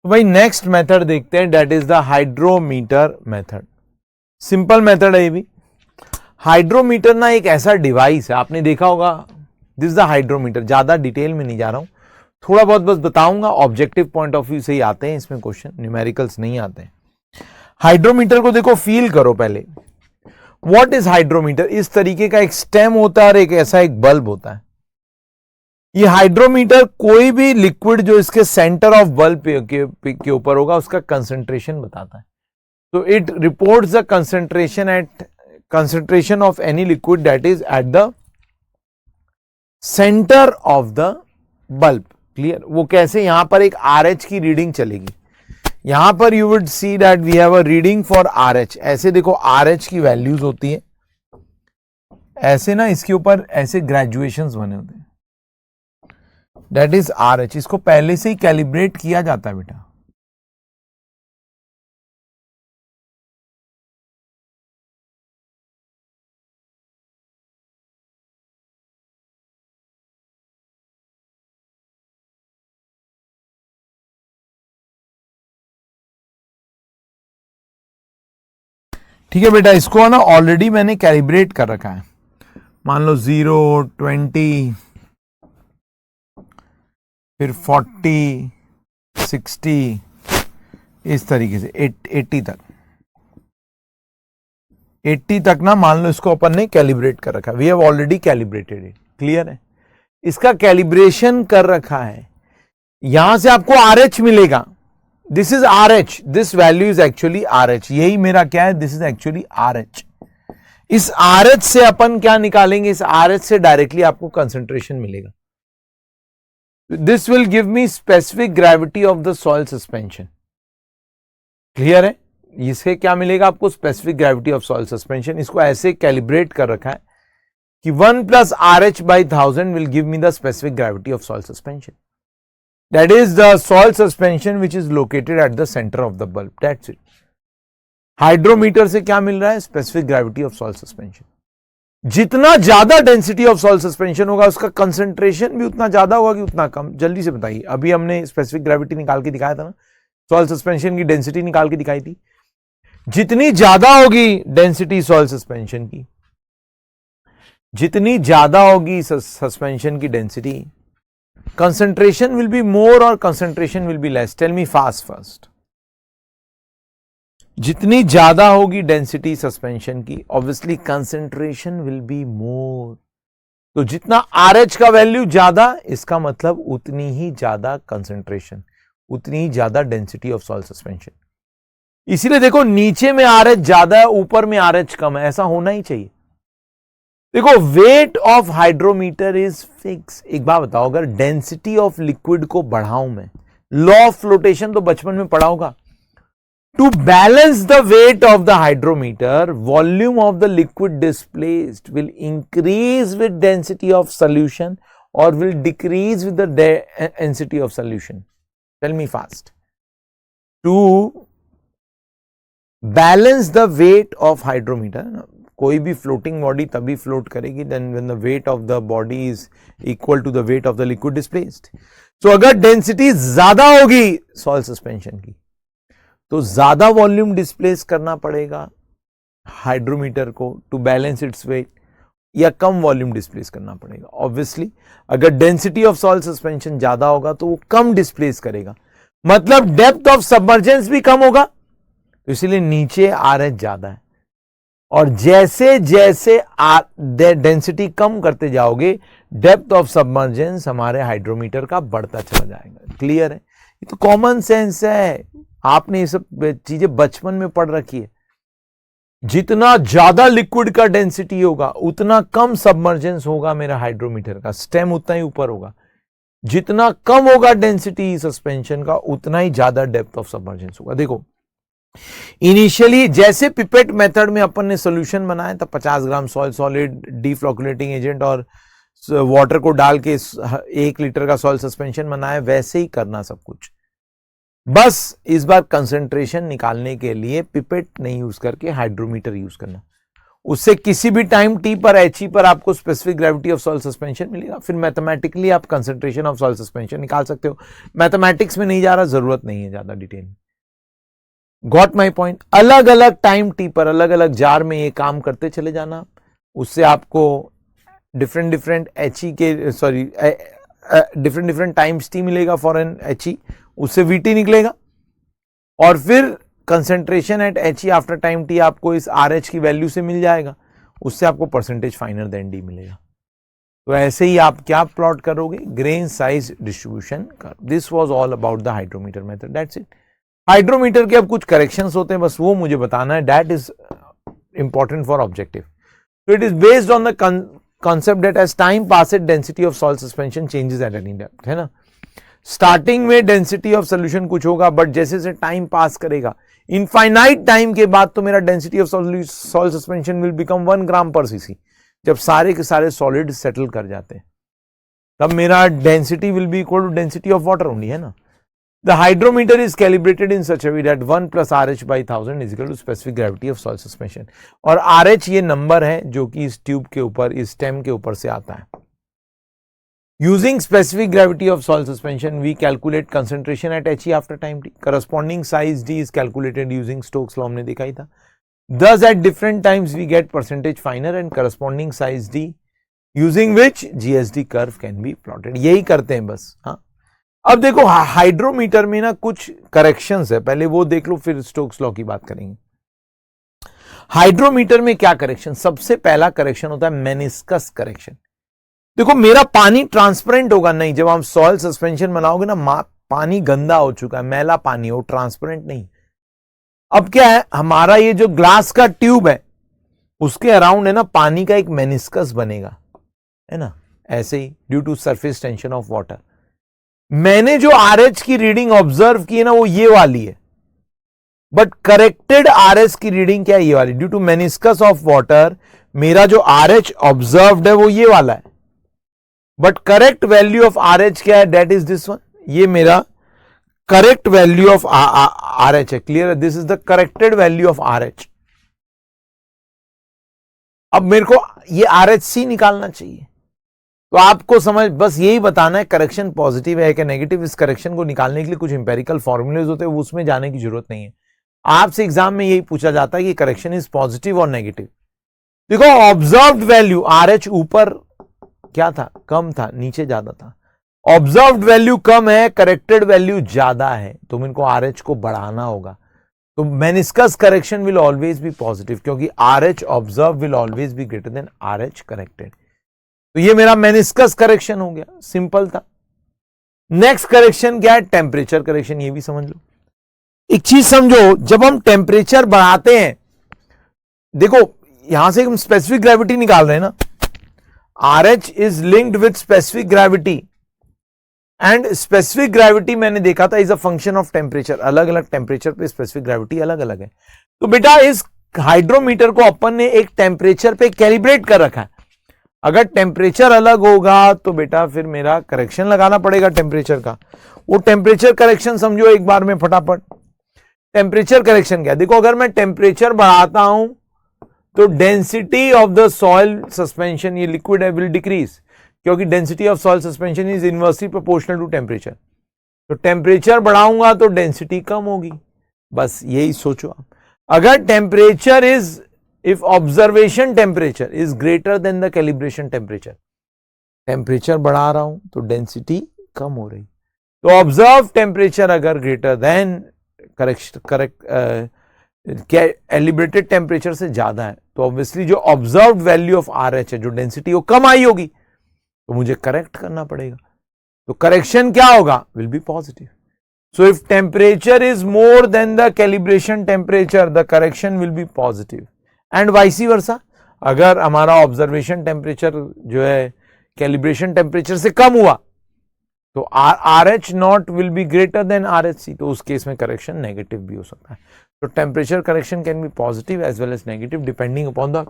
तो भाई next method देखते हैं, that is the hydrometer method. Simple method है ये भी। हाइड्रोमीटर ना एक ऐसा डिवाइस है, आपने देखा होगा, दिस द हाइड्रोमीटर। ज्यादा डिटेल में नहीं जा रहा हूं, थोड़ा बहुत बस बताऊंगा, ऑब्जेक्टिव पॉइंट ऑफ व्यू से ही आते हैं इसमें क्वेश्चन, न्यूमेरिकल्स नहीं आते हैं। हाइड्रोमीटर को देखो, फील करो पहले। What is hydrometer? इस तरीके का एक स्टेम होता है और एक ऐसा एक बल्ब होता है। ये हाइड्रोमीटर कोई भी लिक्विड जो इसके सेंटर ऑफ बल्ब के ऊपर होगा उसका कंसंट्रेशन बताता है। तो it reports the concentration of any liquid that is at the center of the bulb. Clear? वो कैसे? यहां पर एक RH की रीडिंग चलेगी। यहां पर you would see that we have a reading for RH। ऐसे देखो RH की वैल्यूज होती है, ऐसे ना इसके ऊपर ऐसे ग्रेजुएशंस बने होते हैं, दैट इज RH। इसको पहले से ही कैलिब्रेट किया जाता है बेटा। ठीक है बेटा, इसको ना ऑलरेडी मैंने कैलिब्रेट कर रखा है। मान लो 0, 20, फिर 40, 60, इस तरीके से 80 तक। 80 तक ना मान लो इसको अपन ने कैलिब्रेट कर रखा है। We have already calibrated it. Clear है? इसका कैलिब्रेशन कर रखा है। यहां से आपको RH मिलेगा। This is RH, this value is actually RH। यही मेरा क्या है? This is actually RH। इस RH से अपन क्या निकालेंगे? इस RH से डायरेक्टली आपको कंसंट्रेशन मिलेगा। This will give me specific gravity of the soil suspension. Clear है? इससे क्या मिलेगा आपको? Specific gravity of soil suspension. इसको ऐसे कैलिब्रेट कर रखा है कि 1 + RH/1000 will give me the specific gravity of soil suspension. That is the soil suspension which is located at the center of the bulb. That's it. Hydrometer से क्या मिल रहा है? Specific gravity of soil suspension. जितना ज्यादा density of soil suspension होगा उसका concentration भी उतना ज्यादा होगा कि उतना कम? जल्दी से बताइए। अभी हमने स्पेसिफिक ग्रेविटी निकाल के दिखाया था ना, सॉइल सस्पेंशन की डेंसिटी निकाल के दिखाई थी। जितनी ज्यादा होगी डेंसिटी सॉइल सस्पेंशन की, जितनी ज्यादा होगी सस्पेंशन की density, concentration will be more or concentration will be less? Tell me fast first. जितनी ज्यादा होगी डेंसिटी सस्पेंशन की, obviously concentration will be more. तो जितना RH का वैल्यू ज्यादा, इसका मतलब उतनी ही ज्यादा कंसंट्रेशन, उतनी ही ज्यादा डेंसिटी ऑफ सॉइल सस्पेंशन। इसीलिए देखो, नीचे में RH ज्यादा है, ऊपर में RH कम है। ऐसा होना ही चाहिए। देखो, wait of hydrometer is fix. एक बात बताओ, अगर डेंसिटी ऑफ लिक्विड को बढ़ाऊं मैं, लॉ ऑफ फ्लोटेशन तो बचपन में पढ़ा होगा। To balance the weight of the hydrometer, volume of the liquid displaced will increase with density of solution और will decrease with the density of solution. Tell me fast. To balance the weight of hydrometer, कोई भी floating body तभी float करेगी then when the weight of the body is equal to the weight of the liquid displaced. So अगर density ज्यादा होगी soil suspension की, तो ज्यादा वॉल्यूम डिस्प्लेस करना पड़ेगा हाइड्रोमीटर को टू बैलेंस इट्स वेट, या कम वॉल्यूम डिस्प्लेस करना पड़ेगा? ऑब्वियसली अगर डेंसिटी ऑफ सॉइल सस्पेंशन ज्यादा होगा तो वो कम डिस्प्लेस करेगा, मतलब डेप्थ ऑफ सबमर्जेंस भी कम होगा, तो इसीलिए नीचे RH ज्यादा है। और जैसे जैसे डेंसिटी कम करते जाओगे, डेप्थ ऑफ सबमर्जेंस हमारे हाइड्रोमीटर का बढ़ता चला जाएगा। क्लियर है? ये तो कॉमन सेंस है, आपने ये सब चीजें बचपन में पढ़ रखी है। जितना ज्यादा लिक्विड का डेंसिटी होगा उतना कम सबमर्जेंस होगा मेरा हाइड्रोमीटर का, स्टेम उतना ही ऊपर होगा। जितना कम होगा डेंसिटी सस्पेंशन का, उतना ही ज्यादा डेप्थ ऑफ सबमर्जेंस होगा। देखो, इनिशियली जैसे पिपेट मेथड में अपन ने सॉल्यूशन बनाया था, 50 ग्राम सॉइल सॉलिड, डीफ्लोकुलेटिंग एजेंट और वाटर को डाल के 1 लीटर का सॉइल सस्पेंशन बनाया, वैसे ही करना सब कुछ। बस इस बार कंसंट्रेशन निकालने के लिए पिपेट नहीं यूज करके हाइड्रोमीटर यूज करना। उससे किसी भी टाइम टी पर He पर आपको specific gravity of soil suspension मिलेगा। फिर मैथमेटिकली आप कंसंट्रेशन ऑफ सॉइल सस्पेंशन निकाल सकते हो। मैथमेटिक्स में नहीं जा रहा, जरूरत नहीं है ज्यादा डिटेल। Got my point. अलग अलग टाइम टी पर अलग अलग जार में ये काम करते चले जाना, उससे आपको डिफरेंट डिफरेंट He के डिफरेंट डिफरेंट टाइम्स टी मिलेगा फॉर एन He, उससे VT निकलेगा और फिर concentration at He after time T आपको इस RH की वैल्यू से मिल जाएगा, उससे आपको परसेंटेज फाइनर देन डी मिलेगा। तो ऐसे ही आप क्या प्लॉट करोगे, grain size distribution curve. This was all about the hydrometer method, that's it. Hydrometer के अब कुछ करेक्शंस होते हैं, बस वो मुझे बताना है, that is important for objective. So it is based on the concept that as time passes density of soil suspension changes at any depth, है ना। स्टार्टिंग में डेंसिटी ऑफ सोल्यूशन कुछ होगा, बट जैसे जैसे टाइम पास करेगा, infinite time के बाद तो मेरा density of soil suspension will become 1 ग्राम पर सीसी। जब सारे के सारे सॉलिड सेटल कर जाते हैं तब मेरा density will be equal to density of water only, है ना। The hydrometer is calibrated in such a way that 1 plus RH by 1000 is equal to specific gravity of soil suspension। और RH ये number है जो कि इस tube के ऊपर, इस स्टेम के ऊपर से आता है। Using specific gravity of soil suspension, we calculate concentration at He after time t. Corresponding size d is calculated using Stokes law, हमने देखा ही था। Thus at different times we get percentage finer and corresponding size d, using which GSD curve can be plotted। यही करते हैं बस। हाँ, अब देखो हाइड्रोमीटर में ना कुछ करेक्शंस है, पहले वो देख लो फिर स्टोक्स लॉ की बात करेंगे। हाइड्रोमीटर में क्या करेक्शन, सबसे पहला करेक्शन होता है मेनिस्कस करेक्शन। देखो मेरा पानी ट्रांसपेरेंट होगा नहीं, जब हम सॉइल सस्पेंशन बनाओगे ना, पानी गंदा हो चुका है, मैला पानी हो, ट्रांसपेरेंट नहीं। अब क्या है, हमारा ये जो ग्लास का ट्यूब है उसके अराउंड है ना पानी का एक मेनिस्कस बनेगा, है ना, ऐसे ही due to surface tension of water. मैंने जो RH की रीडिंग ऑब्जर्व की है ना वो ये वाली है, बट करेक्टेड RH की रीडिंग क्या है, ये वाली। Due to meniscus of water मेरा जो RH ऑब्जर्व्ड है वो ये वाला है, but correct value of RH क्या है, दैट इज दिस वन। ये मेरा करेक्ट वैल्यू ऑफ RH है, क्लियर है, this is the corrected value of RH। अब मेरे को ये RHC निकालना चाहिए, तो आपको समझ बस यही बताना है करेक्शन पॉजिटिव है कि नेगेटिव। इस करेक्शन को निकालने के लिए कुछ इंपेरिकल फॉर्मूलेज होते हैं, उसमें जाने की जरूरत नहीं है। आपसे एग्जाम में यही पूछा जाता है कि करेक्शन इज पॉजिटिव और नेगेटिव। देखो ऑब्जर्व्ड वैल्यू RH ऊपर क्या था, कम था, नीचे ज्यादा था। ऑब्जर्व्ड वैल्यू कम है, करेक्टेड वैल्यू ज्यादा है, तो इनको RH को बढ़ाना होगा। तो meniscus correction will always B positive, क्योंकि RH observe will always be greater than RH corrected. तो ये मेरा मेनिस्कस करेक्शन हो गया, सिंपल था। नेक्स्ट करेक्शन क्या है, टेम्परेचर करेक्शन। ये भी समझ लो, एक चीज समझो, जब हम टेम्परेचर बढ़ाते हैं, देखो यहां से हम स्पेसिफिक ग्रेविटी निकाल रहे हैं ना, RH is linked with specific gravity, and specific gravity मैंने देखा था is a function of temperature. अलग अलग टेम्परेचर पे स्पेसिफिक ग्रेविटी अलग अलग है। तो बेटा इस हाइड्रोमीटर को अपन ने एक टेम्परेचर पे कैलिब्रेट कर रखा है। अगर टेम्परेचर अलग होगा तो बेटा फिर मेरा करेक्शन लगाना पड़ेगा टेम्परेचर का। वो टेम्परेचर करेक्शन समझो एक बार में फटाफट। टेम्परेचर करेक्शन क्या, देखो अगर मैं टेम्परेचर बढ़ाता हूं तो density of the soil suspension, ये लिक्विड है, विल डिक्रीज, क्योंकि density of soil suspension is inversely proportional to temperature. तो टेम्परेचर बढ़ाऊंगा तो डेंसिटी कम होगी, बस यही सोचो आप। अगर temperature is, if observation temperature is greater than the calibration temperature, temperature बढ़ा रहा हूं तो डेंसिटी कम हो रही। तो ऑब्जर्व टेम्परेचर अगर ग्रेटर देन कैलिब्रेटेड टेम्परेचर से ज्यादा है, तो ऑब्वियसली जो ऑब्जर्व्ड वैल्यू ऑफ RH है, जो डेंसिटी वो कम आई होगी, तो मुझे करेक्ट करना पड़ेगा। तो करेक्शन क्या होगा, will be positive. So if temperature is more than the calibration temperature, the correction will be positive. And vice versa, अगर हमारा ऑब्जर्वेशन टेम्परेचर जो है कैलिब्रेशन टेम्परेचर से कम हुआ तो RH not will be greater than RHC, तो उस case में करेक्शन नेगेटिव भी हो सकता है। तो temperature correction can be positive as well as negative depending upon the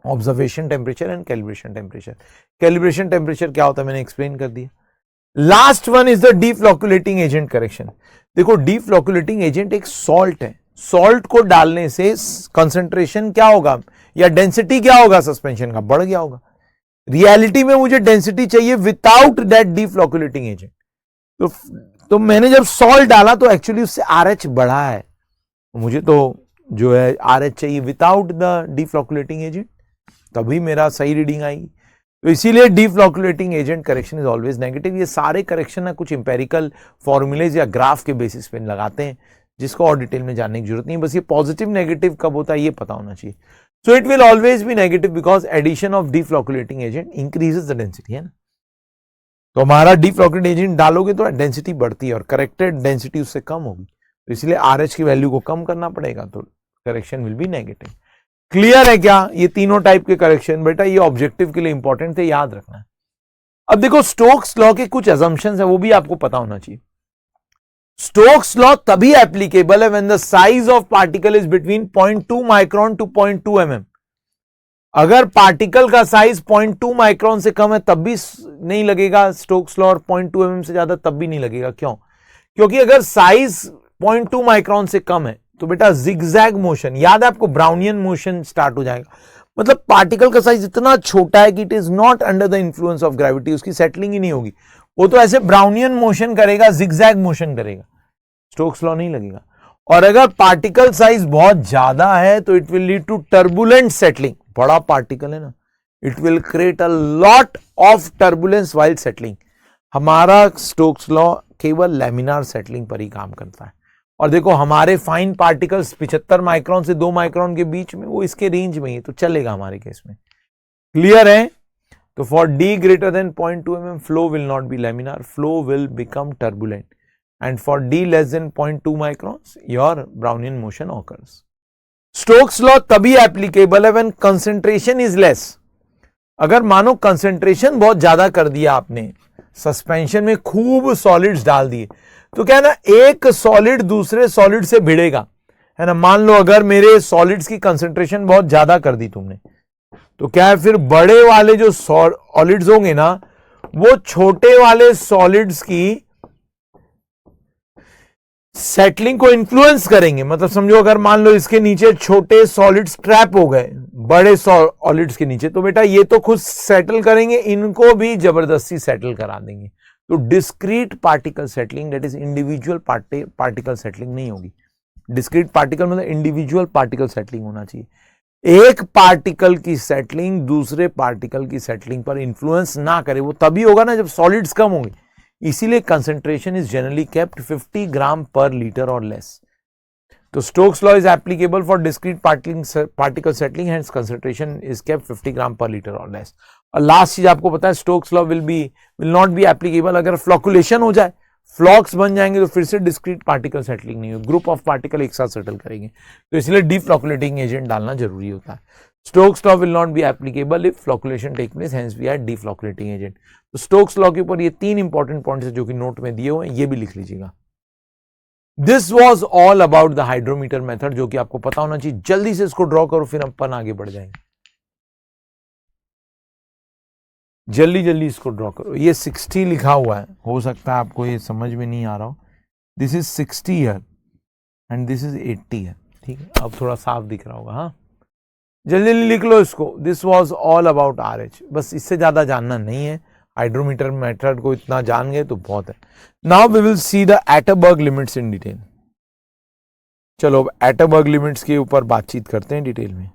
observation temperature and calibration temperature. Calibration temperature क्या होता है मैंने एक्सप्लेन कर दिया। Last one is the deflocculating agent correction. देखो डीफ्लोकुलेटिंग एजेंट एक सॉल्ट है, सॉल्ट को डालने से कंसंट्रेशन क्या होगा, या डेंसिटी क्या होगा सस्पेंशन का, बढ़ गया होगा। रियलिटी में मुझे डेंसिटी चाहिए विदाउट दैट डीफ्लोकुलेटिंग एजेंट। तो मैंने जब सॉल्ट डाला तो एक्चुअली उससे RH बढ़ा है, मुझे तो जो है RH चाहिए विदाउट द डीफ्लोकुलेटिंग एजेंट, तभी मेरा सही रीडिंग आएगी। तो इसीलिए deflocculating agent correction is always negative. ये सारे करेक्शन ना कुछ इंपेरिकल फॉर्मूलेज या ग्राफ के बेसिस पे लगाते हैं, जिसको और डिटेल में जानने की जरूरत नहीं, बस ये पॉजिटिव नेगेटिव कब होता है ये पता होना चाहिए। So it will always be negative because addition of deflocculating agent increases the density, है ना। तो हमारा डीफ्लोकुलेटिंग एजेंट डालोगे तो डेंसिटी बढ़ती है और करेक्टेड डेंसिटी उससे कम होगी, तो इसलिए RH की वैल्यू को कम करना पड़ेगा, तो correction will B negative. Clear है क्या ये तीनों टाइप के करेक्शन? बेटा ये ऑब्जेक्टिव के लिए इंपॉर्टेंट थे, याद रखना है। अब देखो स्टोक्स लॉ के कुछ अजम्पशंस है, वो भी आपको पता होना चाहिए। स्टोक्स लॉ तभी एप्लीकेबल है when the size of particle is between 0.2 micron to 0.2 mm। अगर पार्टिकल का साइज 0.2 माइक्रोन से कम है तब भी नहीं लगेगा स्टोक्स लॉ, और 0.2 mm से ज्यादा तब भी नहीं लगेगा। क्यों? क्योंकि अगर साइज 0.2 माइक्रोन से कम है तो बेटा जिगजैग मोशन, याद है आपको, ब्राउनियन मोशन स्टार्ट हो जाएगा। मतलब पार्टिकल का साइज इतना छोटा है कि it is not under the influence of gravity, उसकी सेटलिंग ही नहीं होगी, वो तो ऐसे ब्राउनियन मोशन करेगा, जिगजैग मोशन करेगा, स्टोक्स लॉ नहीं लगेगा। और अगर पार्टिकल साइज बहुत ज्यादा है तो it will lead to turbulent settling, बड़ा पार्टिकल है ना, it will create a lot of turbulence while settling. हमारा स्टोक्स लॉ केवल लैमिनार सेटलिंग पर ही काम करता है। और देखो हमारे फाइन पार्टिकल्स 75 माइक्रोन से 2 माइक्रोन के बीच में, वो इसके रेंज में ही तो चलेगा हमारे केस में। क्लियर है? तो for D greater than 0.2 mm flow will not be laminar, flow will become turbulent, and for D less than 0.2 microns your Brownian motion occurs. Stokes law तभी एप्लीकेबल है when concentration is less। अगर मानो concentration बहुत ज्यादा कर दिया आपने, suspension में खूब सॉलिड्स डाल दिए, तो क्या है ना, एक सॉलिड दूसरे सॉलिड से भिड़ेगा, है ना। मान लो अगर मेरे सॉलिड्स की कंसेंट्रेशन बहुत ज्यादा कर दी तुमने, तो क्या है, फिर बड़े वाले जो सॉलिड्स होंगे ना, वो छोटे वाले सॉलिड्स की सेटलिंग को इन्फ्लुएंस करेंगे। मतलब समझो अगर मान लो इसके नीचे छोटे सॉलिड्स ट्रैप हो गए बड़े सॉलिड्स के नीचे, तो बेटा ये तो खुद सेटल करेंगे, इनको भी जबरदस्ती सेटल करा देंगे। तो discrete particle settling, that is individual particle settling नहीं होगी। डिस्क्रीट पार्टिकल मतलब इंडिविजुअल पार्टिकल सेटलिंग होना चाहिए। एक पार्टिकल की सेटलिंग दूसरे पार्टिकल की सेटलिंग पर इंफ्लुएंस ना करे, वो तभी होगा ना जब सॉलिड्स कम होंगे। इसीलिए कंसेंट्रेशन इज जनरली केप्ट 50 ग्राम पर लीटर और लेस। तो Stokes law is applicable for discrete particle settling, hence concentration is kept 50 ग्राम पर लीटर और लेस। और लास्ट चीज आपको पता है, Stokes law will not be applicable अगर फ्लॉकुलेशन हो जाए, फ्लॉक्स बन जाएंगे, तो फिर से डिस्क्रीट पार्टिकल सेटलिंग नहीं हो, ग्रुप ऑफ पार्टिकल एक साथ सेटल करेंगे, तो इसलिए डीफ्लॉकुलेटिंग एजेंट डालना जरूरी होता है। Stokes law will not be applicable if flocculation take place, hence we are deflocculating agent. तो स्टोक्स लॉ के ऊपर ये 3 इंपॉर्टेंट पॉइंट्स है जो कि नोट में दिए हुए हैं, ये भी लिख लीजिएगा। This was all about the hydrometer method, जो कि आपको पता होना चाहिए। जल्दी से इसको ड्रॉ करो, फिर अपन आगे बढ़ जाएंगे। जल्दी जल्दी इसको ड्रॉ करो। ये 60 लिखा हुआ है, हो सकता है आपको ये समझ में नहीं आ रहा हो। दिस इज 60 है एंड दिस इज 80 है, ठीक है। अब थोड़ा साफ दिख रहा होगा। हाँ, जल्दी जल्दी लिख लो इसको। This was all about RH, बस इससे ज्यादा जानना नहीं है। हाइड्रोमीटर मेथड को इतना जान गए तो बहुत है। Now we will see the Atterberg limits in detail. चलो अब एटरबर्ग लिमिट्स के ऊपर बातचीत करते हैं डिटेल में।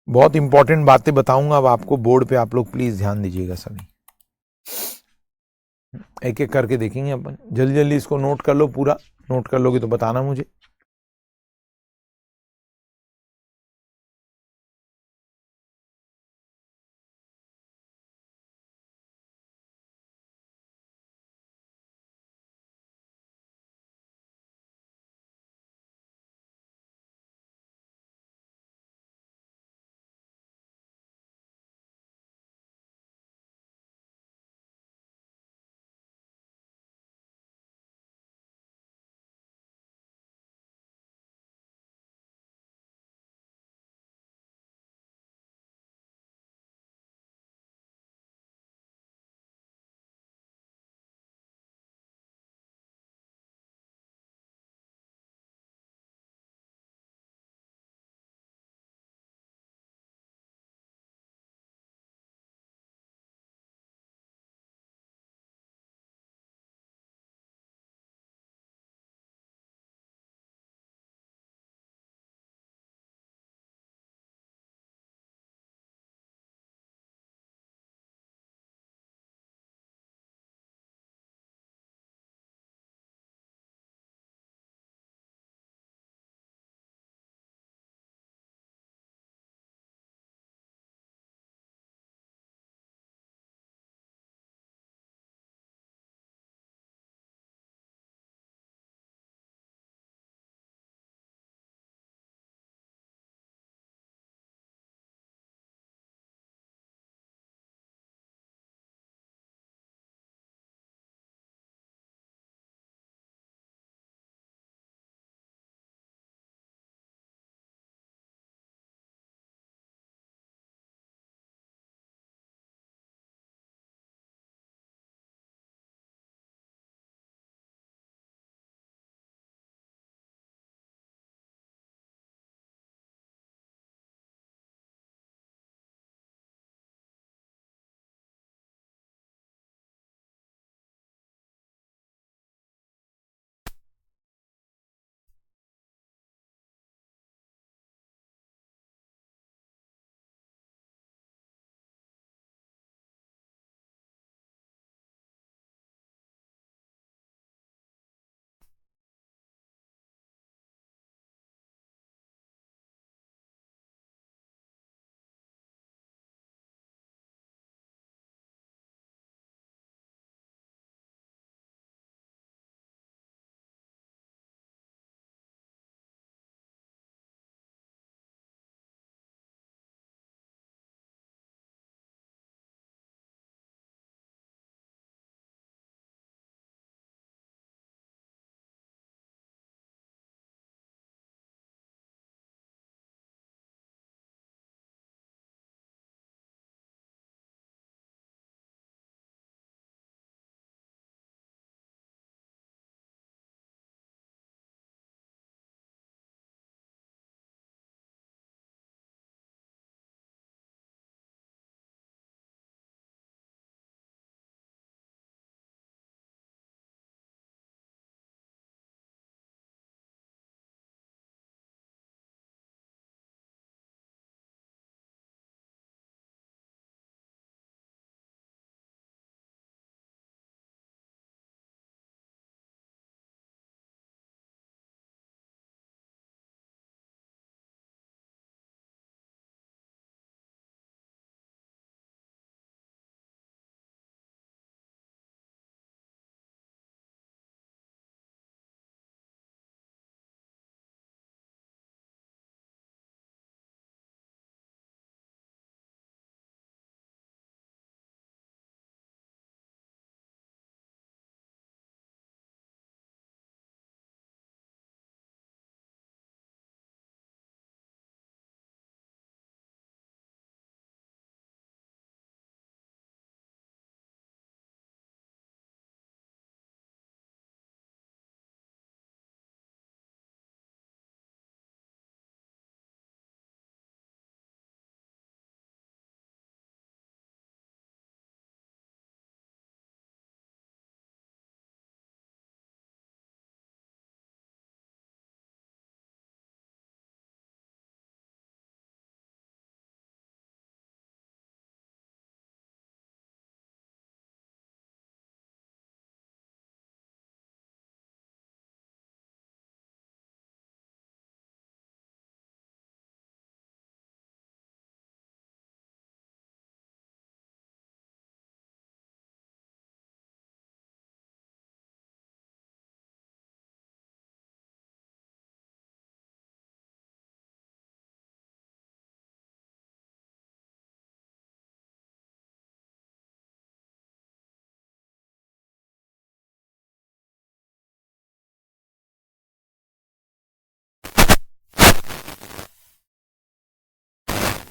बहुत इंपॉर्टेंट बातें बताऊंगा अब आपको बोर्ड पे, आप लोग प्लीज ध्यान दीजिएगा सभी। एक एक करके देखेंगे अपन। जल्दी जल्दी इसको नोट कर लो, पूरा नोट कर लोगे तो बताना मुझे।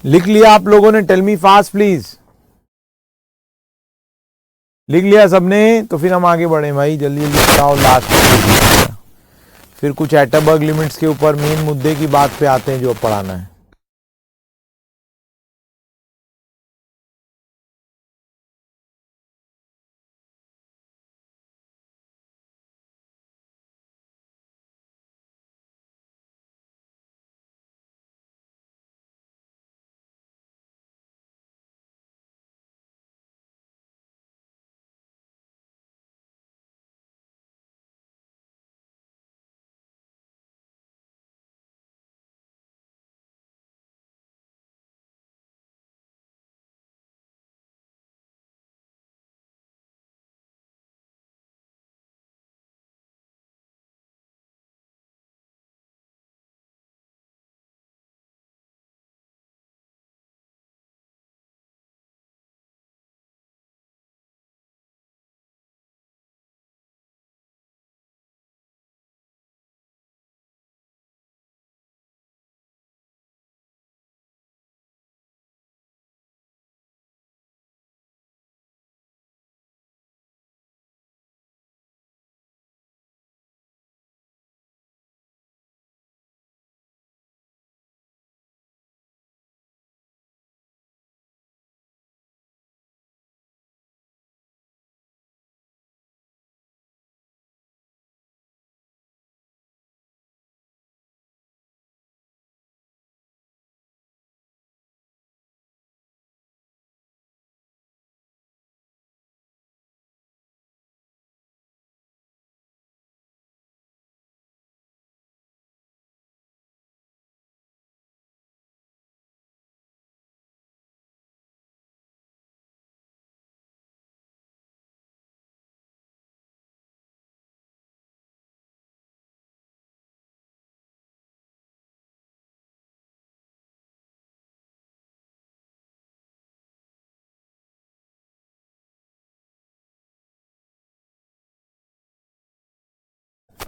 लिख लिया आप लोगों ने? Tell me fast please. लिख लिया सबने? तो फिर हम आगे बढ़े भाई, जल्दी जल्दी बताओ। लास्ट फिर कुछ एटरबर्ग लिमिट्स के ऊपर मेन मुद्दे की बात पे आते हैं जो पढ़ाना है।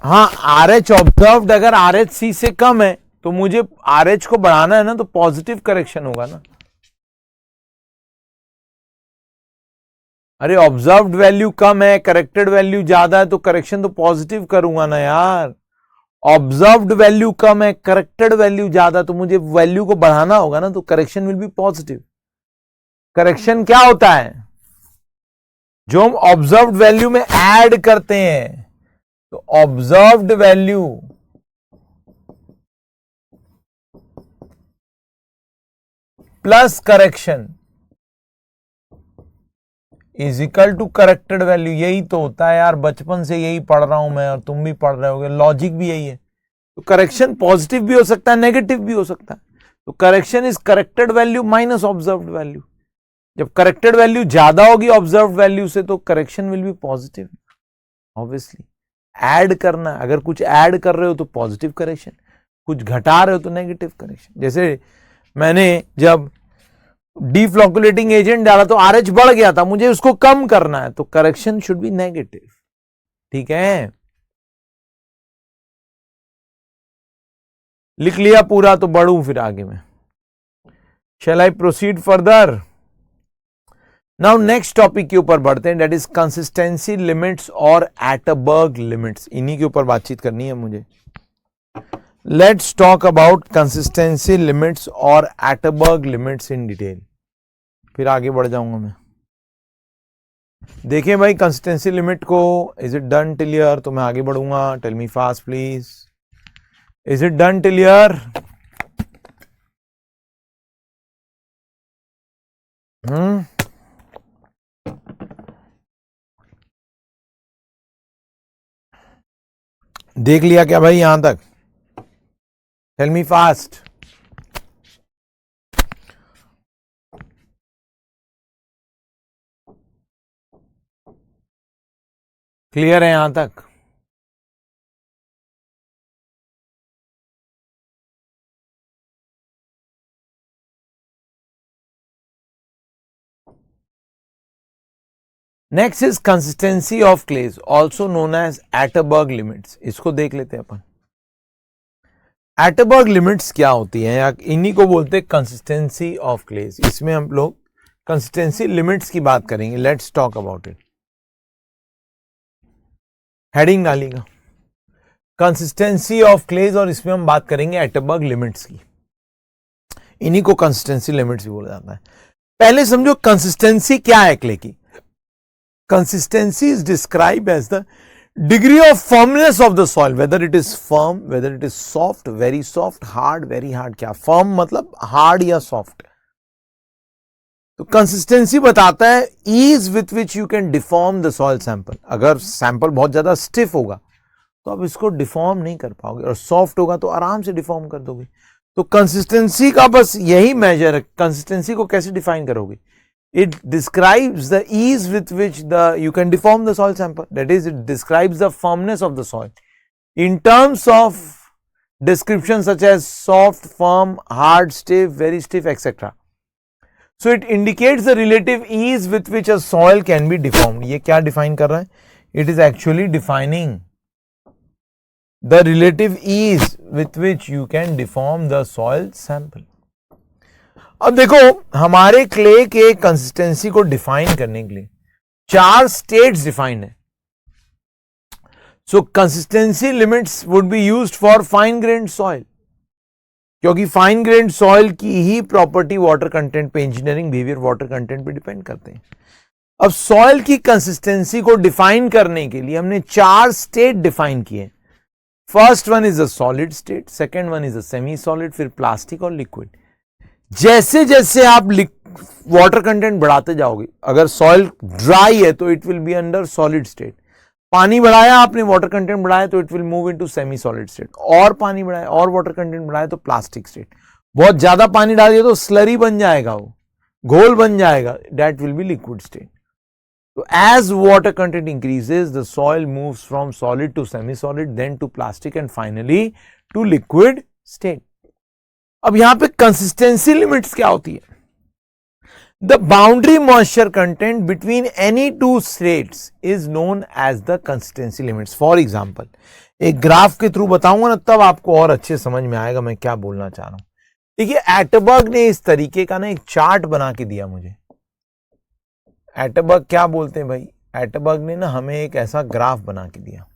हाँ, आर एच ऑब्जर्व्ड अगर आर एच सी से कम है तो मुझे आर एच को बढ़ाना है ना, तो पॉजिटिव करेक्शन होगा ना। अरे ऑब्जर्व्ड वैल्यू कम है, करेक्टेड वैल्यू ज्यादा है, तो करेक्शन तो पॉजिटिव करूंगा ना यार। ऑब्जर्व्ड वैल्यू कम है, करेक्टेड वैल्यू ज्यादा, तो मुझे वैल्यू को बढ़ाना होगा ना, तो correction will be positive. Correction क्या होता है? जो हम ऑब्जर्व्ड वैल्यू में ऐड करते हैं, तो observed value plus correction is equal to corrected value. यही तो होता है यार, बचपन से यही पढ़ रहा हूं मैं और तुम भी पढ़ रहे होगे, लॉजिक भी यही है। तो करेक्शन पॉजिटिव भी हो सकता है, नेगेटिव भी हो सकता है। तो correction is corrected value minus observed value. जब करेक्टेड वैल्यू ज्यादा होगी ऑब्जर्व्ड वैल्यू से, तो correction will be positive obviously. Add करना, अगर कुछ ऐड कर रहे हो तो पॉजिटिव करेक्शन, कुछ घटा रहे हो तो नेगेटिव करेक्शन। जैसे मैंने जब डीफ्लोकुलेटिंग एजेंट डाला तो आरएच बढ़ गया था, मुझे उसको कम करना है, तो करेक्शन शुड बी नेगेटिव। ठीक है, लिख लिया पूरा? तो बढ़ूं फिर आगे में। Shall I proceed further? Now next topic के ऊपर बढ़ते हैं, दैट इज कंसिस्टेंसी लिमिट्स और एटरबर्ग लिमिट्स। इन्हीं के ऊपर बातचीत करनी है मुझे। Let's talk about consistency limits और एटरबर्ग लिमिट्स इन डिटेल, फिर आगे बढ़ जाऊंगा मैं। देखिए भाई, कंसिस्टेंसी लिमिट को, is it done till here? तो मैं आगे बढ़ूंगा। Tell me fast please, is it done till here? देख लिया क्या भाई यहां तक? Tell me fast. क्लियर है यहां तक? Next is consistency of clays, also known as Atterberg limits. इसको देख लेते हैं अपन। एटनबर्ग लिमिट्स क्या होती हैं, या इन्हीं को बोलते हैं कंसिस्टेंसी ऑफ क्लेज। इसमें हम लोग कंसिस्टेंसी लिमिट्स की बात करेंगे। Let's talk about it. Heading डालिएगा कंसिस्टेंसी ऑफ क्लेज, और इसमें हम बात करेंगे एटनबर्ग लिमिट्स की। इन्हीं को कंसिस्टेंसी लिमिट्स भी बोला जाता है। पहले समझो कंसिस्टेंसी क्या है क्ले की। Consistency is describe as the degree of firmness of the soil, whether it is firm, whether it is soft, very soft, hard, very hard. क्या फर्म मतलब हार्ड या सॉफ्ट। तो कंसिस्टेंसी बताता है ease with which you can deform the soil sample. अगर sample बहुत ज्यादा stiff होगा तो आप इसको डिफॉर्म नहीं कर पाओगे, और सॉफ्ट होगा तो आराम से डिफॉर्म कर दोगे। तो कंसिस्टेंसी का बस यही मेजर है। कंसिस्टेंसी को कैसे डिफाइन करोगे? It describes the ease with which you can deform the soil sample. That is, it describes the firmness of the soil in terms of description such as soft, firm, hard, stiff, very stiff, etc. So it indicates the relative ease with which a soil can be deformed. ये क्या define कर रहा है? It is actually defining the relative ease with which you can deform the soil sample. अब देखो, हमारे clay के consistency को डिफाइन करने के लिए 4 स्टेट्स डिफाइंड है। सो consistency limits would be used for fine grained soil, क्योंकि फाइन ग्रेन्ड सॉइल की ही प्रॉपर्टी वाटर कंटेंट पे, इंजीनियरिंग बिहेवियर वाटर कंटेंट पे डिपेंड करते हैं। अब सॉइल की कंसिस्टेंसी को डिफाइन करने के लिए हमने 4 स्टेट डिफाइन किए। First one is a solid state, second one is a semi solid, फिर प्लास्टिक और लिक्विड। जैसे जैसे आप वाटर कंटेंट बढ़ाते जाओगे, अगर सॉइल ड्राई है तो it will be under solid state. पानी बढ़ाया आपने, वाटर कंटेंट बढ़ाया, तो it will move into semi solid state. और पानी बढ़ाया और वाटर कंटेंट बढ़ाया तो प्लास्टिक स्टेट। बहुत ज्यादा पानी डाल दिया तो स्लरी बन जाएगा, वो घोल बन जाएगा, that will be liquid state. तो as water content increases the soil moves from solid to semi solid, then to plastic and finally to liquid state. अब यहां पे कंसिस्टेंसी लिमिट्स क्या होती है? The boundary moisture content between any 2 states is known as the consistency limits. For example, एक graph के through बताऊंगा ना, तब आपको और अच्छे समझ में आएगा मैं क्या बोलना चाह रहा हूं। देखिए, एटनबर्ग ने इस तरीके का ना एक चार्ट बना के दिया मुझे। एटनबर्ग क्या बोलते हैं भाई? एटनबर्ग ने ना हमें एक ऐसा ग्राफ बना के दिया।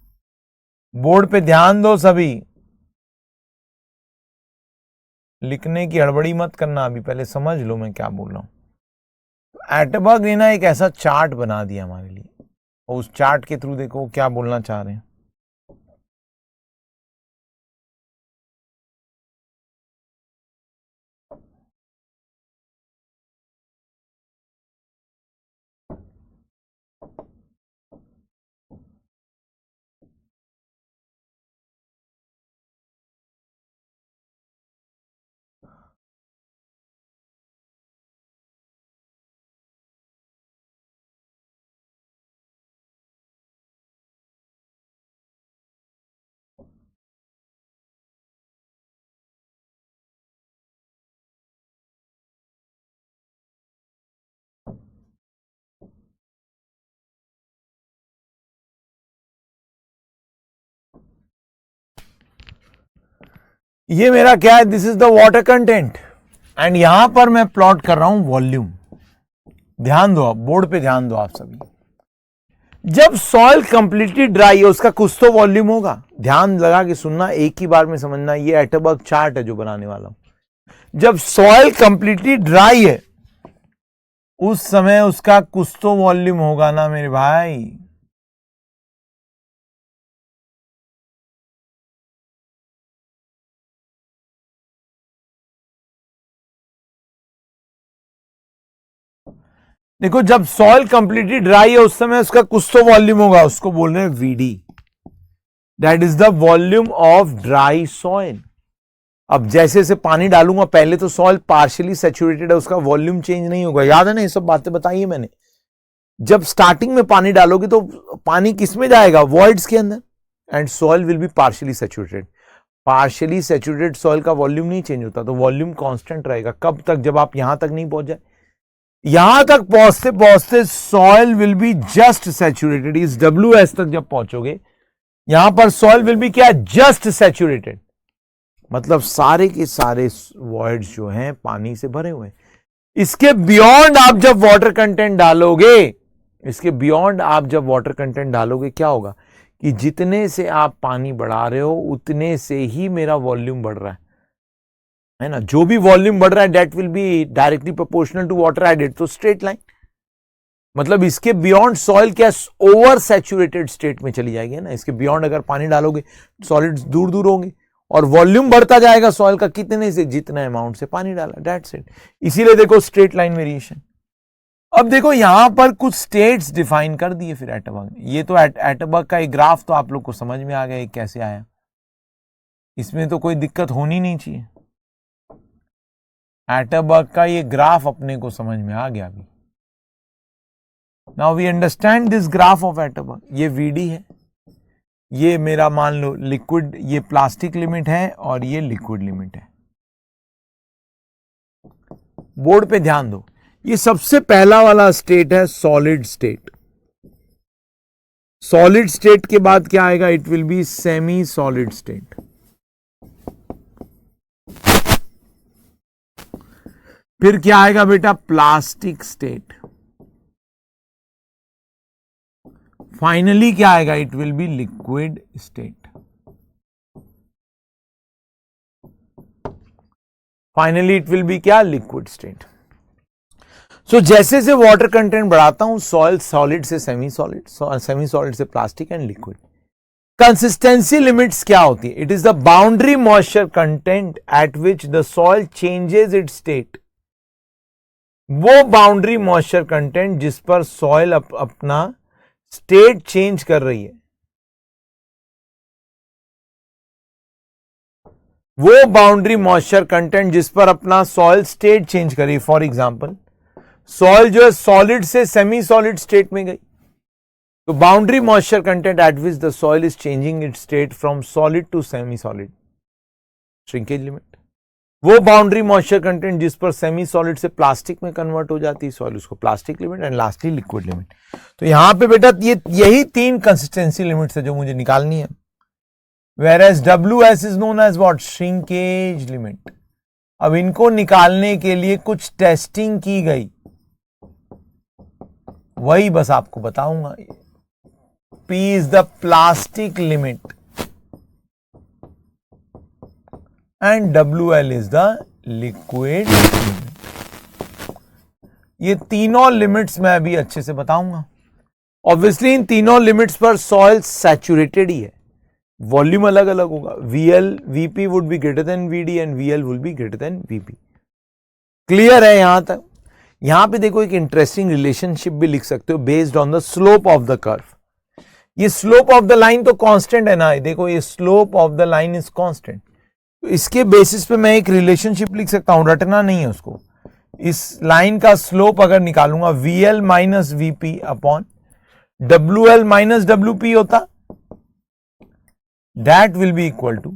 बोर्ड पे ध्यान दो सभी, लिखने की हड़बड़ी मत करना, अभी पहले समझ लो मैं क्या बोल रहा हूं। एटनबर्ग ने ना एक ऐसा चार्ट बना दिया हमारे लिए, और उस चार्ट के थ्रू देखो क्या बोलना चाह रहे हैं। ये मेरा क्या है? This is the water content, and यहां पर मैं प्लॉट कर रहा हूं वॉल्यूम। ध्यान दो, आप बोर्ड पे ध्यान दो आप सभी। जब सॉइल कंप्लीटली ड्राई है, उसका कुछ तो वॉल्यूम होगा। ध्यान लगा के सुनना, एक ही बार में समझना। ये एटनबर्ग चार्ट है जो बनाने वाला हूं। जब सॉइल कंप्लीटली ड्राई है, उस समय उसका कुछ तो वॉल्यूम होगा ना मेरे भाई। देखो, जब सॉइल कंप्लीटली ड्राई है उस समय उसका कुछ तो वॉल्यूम होगा, उसको बोल रहे हैं VD. That is the volume of dry soil. अब जैसे जैसे पानी डालूंगा, पहले तो सॉइल पार्शियली सैचुरेटेड है, उसका वॉल्यूम चेंज नहीं होगा। याद है ना, ये सब बातें बताई है मैंने। जब स्टार्टिंग में पानी डालोगे तो पानी किस में जाएगा? वॉइड्स के अंदर, and soil will be partially saturated. Partially saturated soil का वॉल्यूम नहीं चेंज होता, तो वॉल्यूम कांस्टेंट रहेगा। कब तक? जब आप यहां तक नहीं पहुंच जाए। यहां तक पहुंचते पहुंचते soil will be just saturated. इस WS तक जब पहुंचोगे, यहां पर सॉइल विल बी क्या? Just saturated. मतलब सारे के सारे वॉइड्स जो हैं पानी से भरे हुए हैं। इसके बियॉन्ड आप जब वाटर कंटेंट डालोगे, इसके बियॉन्ड आप जब वाटर कंटेंट डालोगे, क्या होगा कि जितने से आप पानी बढ़ा रहे हो उतने से ही मेरा वॉल्यूम बढ़ रहा है ना। जो भी वॉल्यूम बढ़ रहा है that will be directly proportional to water added, तो स्ट्रेट लाइन। मतलब इसके बियॉन्ड सॉइल क्या ओवर सैचुरेटेड स्टेट में चली जाएगी, है ना। इसके बियॉन्ड अगर पानी डालोगे सॉलिड्स दूर दूर होंगे और वॉल्यूम बढ़ता जाएगा सॉइल का, कितने से, जितना अमाउंट से पानी डाला, दैट्स इट। इसीलिए देखो स्ट्रेट लाइन वेरिएशन। अब देखो यहां पर कुछ स्टेट्स डिफाइन कर दिए फिर एटबर्ग ने। ये तो एटबर्ग का एक ग्राफ तो आप लोग को समझ में आ गया कैसे आया, इसमें तो कोई दिक्कत होनी नहीं चाहिए। एटबर्ग का ये ग्राफ अपने को समझ में आ गया अभी। Now we understand this graph of Atterberg. ये वीडी है, ये मेरा मान लो लिक्विड, ये प्लास्टिक लिमिट है और ये लिक्विड लिमिट है। बोर्ड पे ध्यान दो, ये सबसे पहला वाला स्टेट है सॉलिड स्टेट। सॉलिड स्टेट के बाद क्या आएगा, it will B semi solid state. फिर क्या आएगा बेटा, प्लास्टिक स्टेट। फाइनली क्या आएगा, it will be liquid state. Finally it will B क्या, लिक्विड स्टेट। सो जैसे से वाटर कंटेंट बढ़ाता हूं, सॉइल सॉलिड से सेमी सॉलिड, सेमी सॉलिड से plastic and liquid. Consistency limits क्या होती है, it is the boundary moisture content at which the soil changes its state. वो बाउंड्री मॉइस्चर कंटेंट जिस पर सॉइल अपना स्टेट चेंज कर रही है, वो बाउंड्री मॉइस्चर कंटेंट जिस पर अपना सॉइल स्टेट चेंज कर रही है। फॉर एग्जांपल सॉइल जो है सॉलिड से सेमी सॉलिड स्टेट में गई, तो boundary moisture content at which the soil is changing its state from solid to semi solid, shrinkage limit. वो बाउंड्री मॉइस्चर कंटेंट जिस पर सेमी सॉलिड से प्लास्टिक में कन्वर्ट हो जाती है सॉइल, उसको plastic limit, and lastly liquid limit. तो यहां पे बेटा यही तीन कंसिस्टेंसी लिमिट्स है जो मुझे निकालनी है। Whereas WS is known as what? Shrinkage limit। अब इनको निकालने के लिए कुछ टेस्टिंग की गई, वही बस आपको बताऊंगा। P is the plastic limit and WL is the liquid limit। ये तीनों लिमिट्स मैं अभी अच्छे से बताऊंगा। ऑब्वियसली इन तीनों लिमिट्स पर सॉइल सैचुरेटेड ही है, वॉल्यूम अलग अलग होगा। VL VP would be greater than VD and VL will be greater than VP। Clear है यहां तक? यहां पे देखो एक इंटरेस्टिंग रिलेशनशिप भी लिख सकते हो based on the slope of the curve. ये स्लोप ऑफ द लाइन तो कांस्टेंट है ना, देखो ये slope of the line is constant, तो इसके बेसिस पे मैं एक रिलेशनशिप लिख सकता हूं, रटना नहीं है उसको। इस लाइन का स्लोप अगर निकालूंगा VL minus VP upon WL minus WP होता, that will be equal to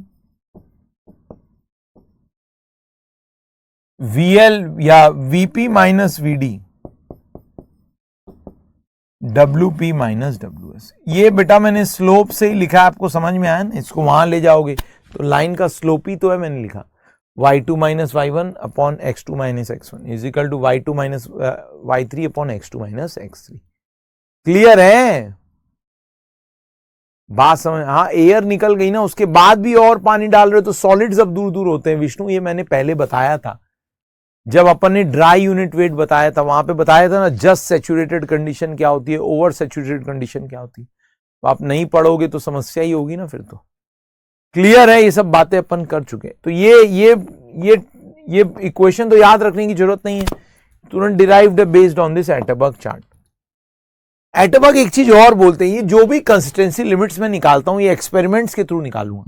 VL या VP minus VD WP minus WS। ये बेटा मैंने स्लोप से ही लिखा, आपको समझ में आया ना। इसको वहां ले जाओगे तो लाइन का स्लोप ही तो है, मैंने लिखा y2 minus y1 upon x2 minus x1 is equal to y2 minus y3 upon x2 minus x3। Clear है बात समझ? हाँ, एयर निकल गई ना, उसके बाद भी और पानी डाल रहे हो तो सॉलिड्स अब दूर दूर होते हैं विष्णु। ये मैंने पहले बताया था जब अपन ने ड्राई यूनिट वेट बताया था, वहां पे बताया था ना जस्ट सैचुरेटेड कंडीशन क्या होती है, ओवर सैचुरेटेड कंडीशन क्या होती है। तो आप नहीं पढ़ोगे तो समस्या ही होगी ना फिर तो। क्लियर है, ये सब बातें अपन कर चुके। तो ये इक्वेशन तो याद रखने की जरूरत नहीं है, तुरंत डिराइव्ड है बेस्ड ऑन दिस एटबर्ग चार्ट। एटबर्ग एक चीज और बोलते हैं, ये जो भी कंसिस्टेंसी लिमिट्स में निकालता हूं ये एक्सपेरिमेंट्स के थ्रू निकालूंगा,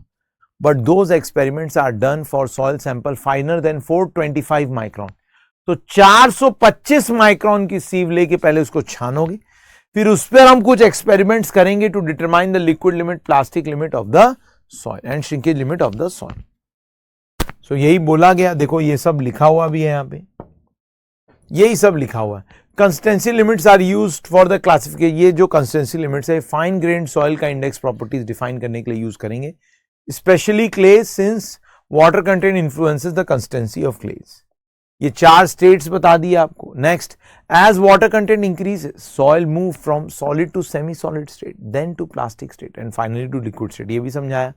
but those experiments are done for soil sample finer than 425 micron. तो 425 माइक्रोन की सीव लेके पहले उसको छानोगे, फिर उस पर हम कुछ एक्सपेरिमेंट्स करेंगे to determine the liquid limit, plastic limit of the soil and shrinkage limit of the soil. So यही बोला गया, देखो ये सब लिखा हुआ भी है यहां पे, यही सब लिखा हुआ है। Consistency limits are used for the classification. ये जो कंसिस्टेंसी लिमिट्स है फाइन ग्रेन्ड सॉइल का इंडेक्स प्रॉपर्टीज डिफाइन करने के लिए यूज करेंगे, specially clay, since water content influences the consistency of clays. ये 4 स्टेट्स बता दिए आपको। Next, as water content increases soil move from solid to semi solid state, then to plastic state and finally to liquid state, ये भी समझाया।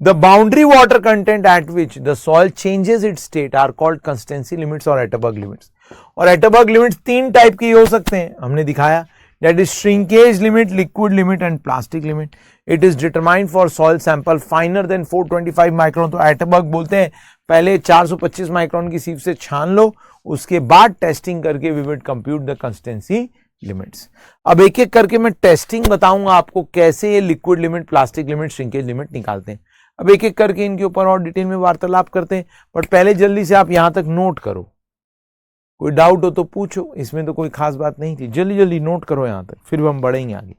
The boundary water content at which the soil changes its state are called consistency limits और Atterberg limits. और Atterberg limits 3 type की हो सकते हैं, हमने दिखाया, that is shrinkage limit, liquid limit and plastic limit. It is determined for soil sample finer than 425 micron. तो एटरबर्ग बोलते हैं पहले 425 माइक्रोन की सीप से छान लो, उसके बाद टेस्टिंग करके we will compute the consistency limits. अब एक एक करके मैं टेस्टिंग बताऊंगा आपको कैसे ये liquid limit, plastic limit, shrinkage limit निकालते हैं। अब एक एक करके इनके ऊपर और डिटेल में वार्तालाप करते हैं, बट पहले जल्दी से आप यहां तक नोट करो। कोई डाउट हो तो पूछो, इसमें तो कोई खास बात नहीं थी, जल्दी जल्दी नोट करो यहां तक, फिर हम बढ़ेंगे आगे।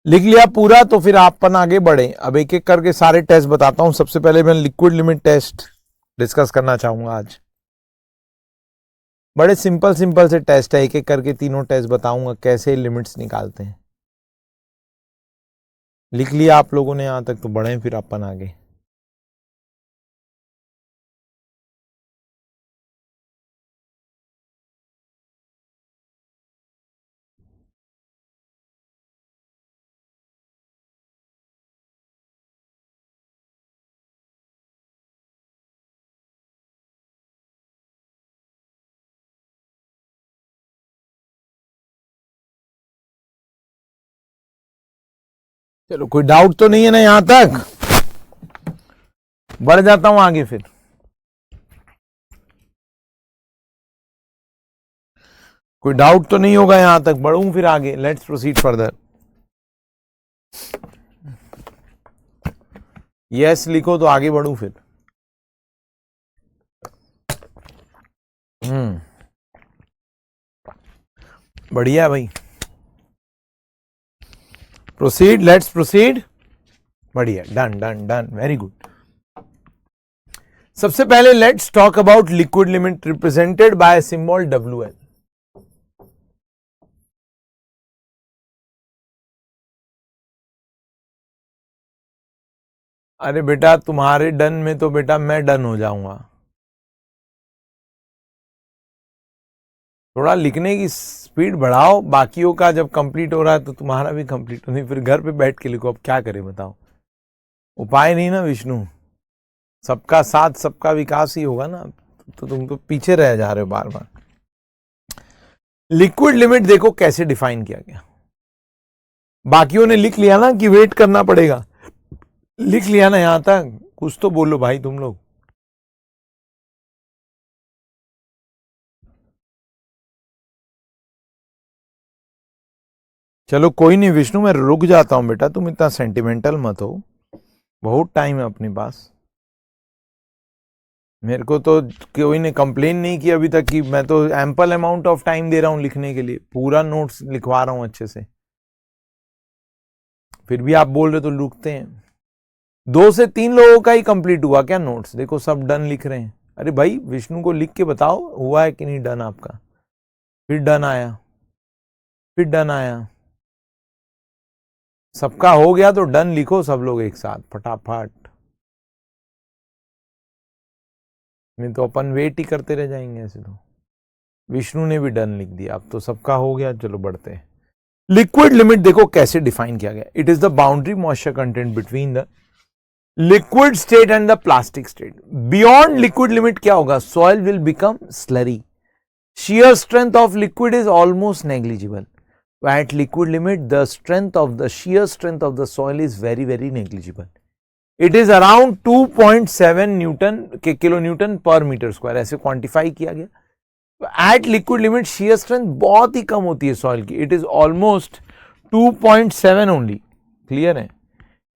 लिख लिया पूरा, तो फिर अपन आगे बढ़े। अब एक एक करके सारे टेस्ट बताता हूं। सबसे पहले मैं लिक्विड लिमिट टेस्ट डिस्कस करना चाहूंगा आज। बड़े सिंपल सिंपल से टेस्ट है, एक एक करके तीनों टेस्ट बताऊंगा कैसे लिमिट्स निकालते हैं। लिख लिया आप लोगों ने यहां तक तो बढ़े फिर अपन आगे। चलो कोई डाउट तो नहीं है ना यहां तक? बढ़ जाता हूं आगे फिर। कोई डाउट तो नहीं होगा यहां तक? बढ़ूं फिर आगे। Let's proceed further. यस लिखो तो आगे बढ़ूं फिर। बढ़िया भाई, प्रोसीड, लेट्स प्रोसीड। बढ़िया, done done done, very good. सबसे पहले let's talk about liquid limit represented by symbol WL। अरे बेटा तुम्हारे डन में तो बेटा मैं डन हो जाऊंगा। थोड़ा लिखने की स्पीड बढ़ाओ, बाकियों का जब कंप्लीट हो रहा है तो तुम्हारा भी कंप्लीट हो नहीं, फिर घर पे बैठ के लिखो। अब क्या करें बताओ, उपाय नहीं ना विष्णु। सबका साथ सबका विकास ही होगा ना, तो तुम तो पीछे रह जा रहे हो बार बार। लिक्विड लिमिट देखो कैसे डिफाइन किया गया। बाकियों ने लिख लिया ना कि वेट करना पड़ेगा, लिख लिया ना यहां तक? कुछ तो बोलो भाई तुम लोग। चलो कोई नहीं विष्णु, मैं रुक जाता हूं बेटा, तुम इतना सेंटिमेंटल मत हो, बहुत टाइम है अपने पास। मेरे को तो कोई ने कंप्लेन नहीं की अभी तक कि मैं तो एम्पल अमाउंट ऑफ टाइम दे रहा हूं लिखने के लिए, पूरा नोट्स लिखवा रहा हूं अच्छे से। फिर भी आप बोल रहे तो रुकते हैं। 2 से 3 लोगों का ही कंप्लीट हुआ क्या नोट्स? देखो सब डन लिख रहे हैं। अरे भाई विष्णु को लिख के बताओ हुआ है कि नहीं डन आपका। फिर डन आया, फिर डन आया। सबका हो गया तो डन लिखो सब लोग एक साथ फटाफट, नहीं तो अपन वेट ही करते रह जाएंगे ऐसे तो। विष्णु ने भी डन लिख दिया, अब तो सबका हो गया। चलो बढ़ते हैं। लिक्विड लिमिट देखो कैसे डिफाइन किया गया। It is the boundary moisture content between the liquid state and the plastic state. Beyond liquid limit क्या होगा? Soil will become slurry, shear strength of liquid is almost negligible. At liquid limit, the strength of the shear strength of the soil is very negligible. It is around 2.7 newton के kilo newton पर metre square, ऐसे quantify किया गया। At liquid limit shear strength बहुत ही कम होती है सॉइल की। It is almost 2.7 only. Clear है?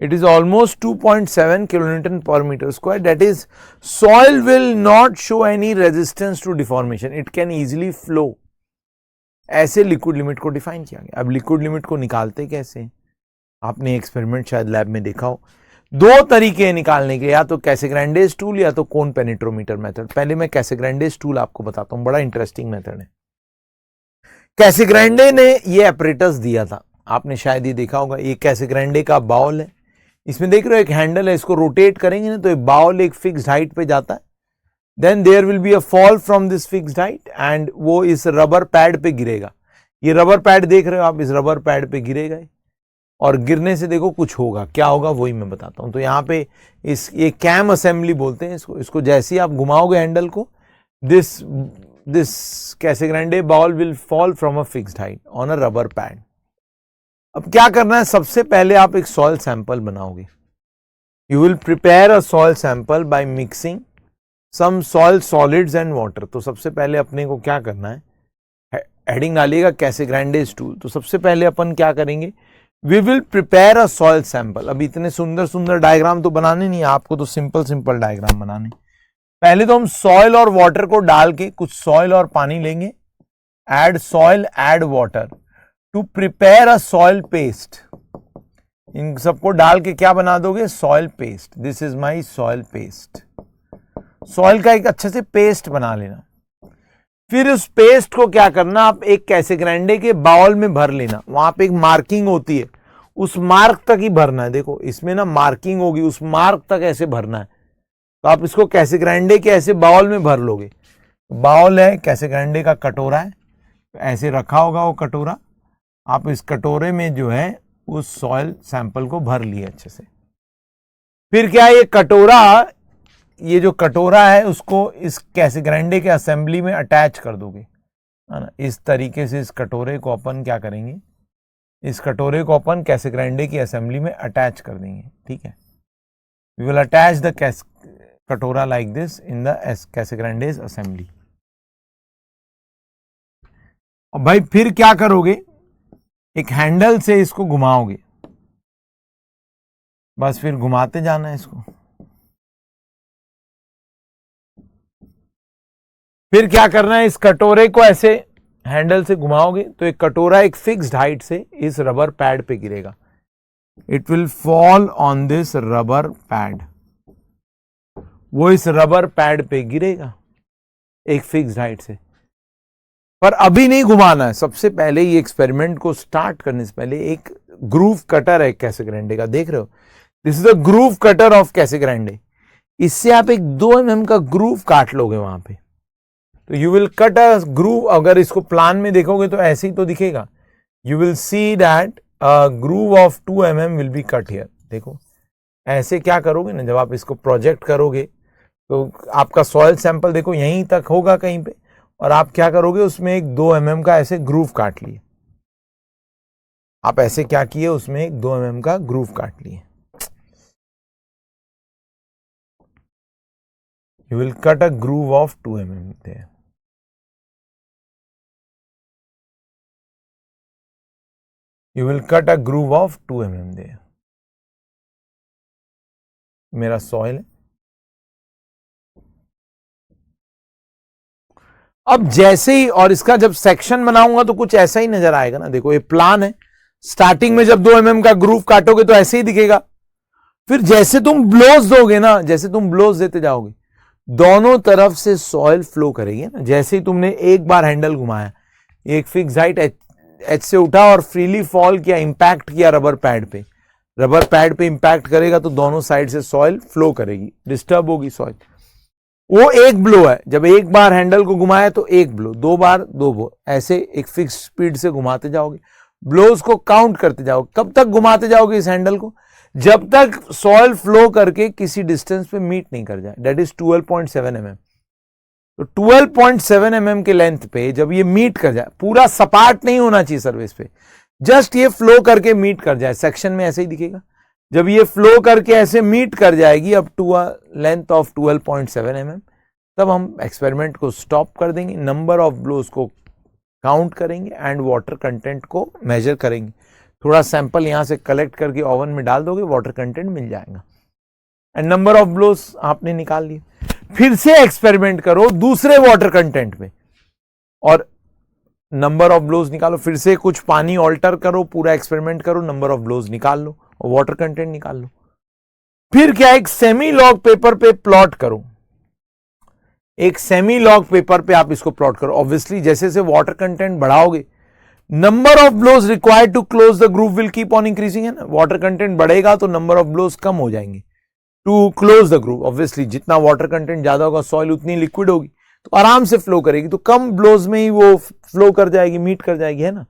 It is almost 2.7 kilonewton per meter square. That is, soil will not show any resistance to deformation. It can easily flow. ऐसे liquid limit को define किया गया। अब लिक्विड लिमिट को निकालते कैसे? आपने एक्सपेरिमेंट शायद लैब में देखा हो। 2 तरीके निकालने के, या तो कैसेग्रांडेज टूल या तो कोन पेनिट्रोमीटर मेथड। पहले मैं कैसेग्रांडेज टूल आपको बताता हूं, बड़ा इंटरेस्टिंग मेथड है। कैसेग्रांडे ने ये अपरेटस दिया था, आपने शायद ये देखा होगा। ये कैसेग्रांडे का बाउल है, इसमें देख रहे हो एक हैंडल है, इसको रोटेट करेंगे ना तो ये बाउल एक फिक्स्ड हाइट पे जाता है। Then there will be a fall from this fixed height and वो इस रबर पैड पे गिरेगा। ये रबर पैड देख रहे हो आप, इस रबर पैड पे गिरेगा और गिरने से देखो कुछ होगा। क्या होगा वही मैं बताता हूं। तो यहाँ पे ये कैम असेंबली बोलते हैं इसको जैसे ही आप घुमाओगे हैंडल को, this Casagrande bowl will fall from a fixed height on a rubber pad. अब क्या करना है? सबसे पहले आप एक सॉइल सैंपल बनाओगे। You will prepare a soil sample by mixing some soil solids and water. तो सबसे पहले अपने को क्या करना है? हेडिंग डालिएगा कैसेग्रांडेज टूल। तो सबसे पहले अपन क्या करेंगे? We will prepare a soil sample. अब इतने सुंदर सुंदर डायग्राम तो बनाने नहीं, आपको तो सिंपल डायग्राम बनाने। पहले तो हम सॉइल और वाटर को डाल के, कुछ सॉइल और पानी लेंगे, add soil add water to prepare a soil paste. इन सबको डाल के क्या बना दोगे, soil paste. This is my soil paste. Soil का एक अच्छे से पेस्ट बना लेना। फिर उस पेस्ट को क्या करना, आप एक कैसेग्रांडे के बाउल में भर लेना। वहां पे एक मार्किंग होती है, उस मार्क तक ही भरना है। देखो इसमें ना मार्किंग होगी, उस मार्क तक ऐसे भरना है। तो आप इसको कैसेग्रांडे के ऐसे बाउल में भर लोगे। बाउल है, कैसेग्रांडे का कटोरा है, ऐसे रखा होगा वो कटोरा। आप इस कटोरे में जो है उस सॉइल सैंपल को भर लिए अच्छे से। फिर क्या, ये कटोरा, ये जो कटोरा है उसको इस कैसेग्रांडे के असेंबली में अटैच कर दोगे, है ना। इस तरीके से इस कटोरे को अपन क्या करेंगे, इस कटोरे को अपन कैसेग्रांडे की असेंबली में अटैच कर देंगे, ठीक है। We will attach the katora like this in the Casagrande's assembly. और भाई फिर क्या करोगे, एक हैंडल से इसको घुमाओगे, बस फिर घुमाते जाना है इसको। फिर क्या करना है, इस कटोरे को ऐसे हैंडल से घुमाओगे तो एक कटोरा एक फिक्स्ड हाइट से इस रबर पैड पे गिरेगा। It will fall on this rubber pad. वो इस रबर पैड पे गिरेगा एक फिक्स्ड हाइट से। पर अभी नहीं घुमाना है, सबसे पहले ये एक्सपेरिमेंट को स्टार्ट करने से पहले एक ग्रूव कटर है कैसेग्रांडे का, देख रहे हो, this is the groove cutter of Casagrande. इससे आप एक 2 mm का ग्रूव काट लोगे वहां पे। तो you will cut a groove. अगर इसको प्लान में देखोगे तो ऐसे ही तो दिखेगा। You will see that a groove of 2 mm will be cut here. देखो ऐसे क्या करोगे ना, जब आप इसको प्रोजेक्ट करोगे तो आपका सॉइल सैंपल देखो यहीं तक होगा कहीं पे, और आप क्या करोगे, उसमें एक 2 mm का ऐसे ग्रूव काट लिए। आप ऐसे क्या किए, उसमें एक 2 mm का ग्रूव काट लिए। You will cut a groove of 2 mm there. You will cut a groove of 2 mm there. मेरा सॉइल है। अब जैसे ही, और इसका जब सेक्शन बनाऊंगा तो कुछ ऐसा ही नजर आएगा ना। देखो ये प्लान है, स्टार्टिंग में जब 2 mm का ग्रूव काटोगे तो ऐसे ही दिखेगा। फिर जैसे तुम ब्लोज दोगे ना, जैसे तुम ब्लोज देते जाओगे, दोनों तरफ से सॉइल फ्लो करेगी ना। जैसे ही तुमने एक बार हैंडल घुमाया, एक फिक्स हाइट एच से उठा और फ्रीली फॉल किया, इंपैक्ट किया रबर पैड पे, रबर पैड पे इंपैक्ट करेगा तो दोनों साइड से सॉइल फ्लो करेगी, डिस्टर्ब होगी सॉइल। वो एक ब्लो है। जब एक बार हैंडल को घुमाया तो एक ब्लो, 2 बार 2 ब्लो, ऐसे एक फिक्स स्पीड से घुमाते जाओगे, ब्लोज को काउंट करते जाओगे। कब तक घुमाते जाओगे इस हैंडल को, जब तक सॉइल फ्लो करके किसी डिस्टेंस पे मीट नहीं कर जाए, दैट इज 12.7 mm। तो 12.7 mm के लेंथ पे जब ये मीट कर जाए, पूरा सपाट नहीं होना चाहिए सरफेस पे, जस्ट ये फ्लो करके मीट कर जाए, सेक्शन में ऐसे ही दिखेगा। जब ये फ्लो करके ऐसे मीट कर जाएगी up to a length of 12.7 mm, तब हम एक्सपेरिमेंट को स्टॉप कर देंगे, नंबर ऑफ ब्लोज को काउंट करेंगे एंड वाटर कंटेंट को मेजर करेंगे। थोड़ा सैंपल यहां से कलेक्ट करके ओवन में डाल दोगे, वाटर कंटेंट मिल जाएगा एंड नंबर ऑफ ब्लोज आपने निकाल लिए। फिर से एक्सपेरिमेंट करो दूसरे वाटर कंटेंट में और नंबर ऑफ ब्लोज निकालो। फिर से कुछ पानी ऑल्टर करो, पूरा एक्सपेरिमेंट करो, नंबर ऑफ ब्लोज निकाल लो और वाटर कंटेंट निकाल लो। फिर क्या, एक सेमी लॉग पेपर पे प्लॉट करो। एक सेमी लॉग पेपर पे आप इसको प्लॉट करो। ऑब्वियसली जैसे जैसे वाटर कंटेंट बढ़ाओगे, number of blows required to close the groove will keep on increasing, है ना। वाटर कंटेंट बढ़ेगा तो नंबर ऑफ ब्लोज कम हो जाएंगे to close the groove. Obviously जितना वाटर कंटेंट ज्यादा होगा, सॉइल उतनी लिक्विड होगी तो आराम से फ्लो करेगी, तो कम ब्लोज में ही वो फ्लो कर जाएगी, मीट कर जाएगी, है ना।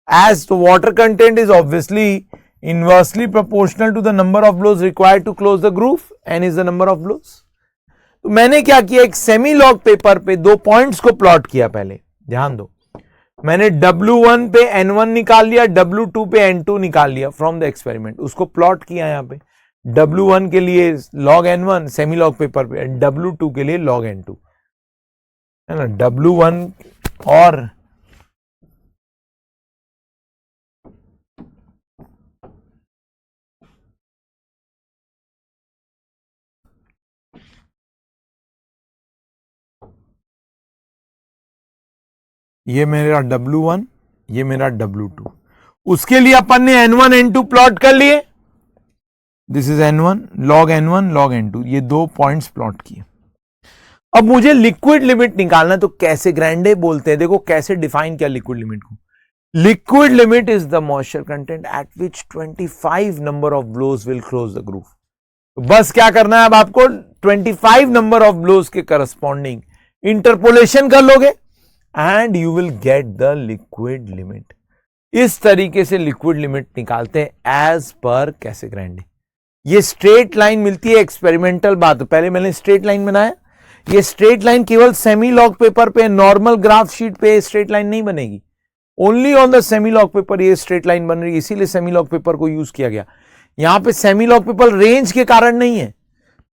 As the water content is obviously inversely proportional to the number of blows required to close the groove, N is the number of blows. तो मैंने क्या किया, एक सेमी लॉग पेपर पे 2 पॉइंट्स को प्लॉट किया। पहले ध्यान दो, मैंने W1 पे N1 निकाल लिया, W2 पे N2 निकाल लिया फ्रॉम द एक्सपेरिमेंट, उसको प्लॉट किया यहां पे। W1 के लिए log N1 semi log paper पे, W2 के लिए log N2, है ना। W1 और ये मेरा W1, ये मेरा W2। उसके लिए अपन ने N1 N2 प्लॉट कर लिए। This is N1 log N1 log N2, ये दो पॉइंट्स प्लॉट किए। अब मुझे लिक्विड लिमिट निकालना है, तो कैसे ग्रैंडे बोलते हैं, देखो कैसे डिफाइन किया लिक्विड लिमिट को। Liquid limit is the moisture content at which 25 number of blows will close the groove. तो बस क्या करना है अब आपको, 25 नंबर ऑफ ब्लोज के करस्पॉन्डिंग इंटरपोलेशन कर लोगे and you will get the liquid limit. इस तरीके से लिक्विड लिमिट निकालते हैं एज पर कैसेग्रांडे। ये स्ट्रेट लाइन मिलती है, एक्सपेरिमेंटल बात। पहले मैंने स्ट्रेट लाइन बनाया, ये स्ट्रेट लाइन केवल सेमी लॉग पेपर पे, नॉर्मल ग्राफ शीट पे स्ट्रेट लाइन नहीं बनेगी। Only on the semi log paper ये स्ट्रेट लाइन बन रही है, इसीलिए सेमी लॉग पेपर को यूज किया गया। यहां पे सेमी लॉग पेपर रेंज के कारण नहीं है,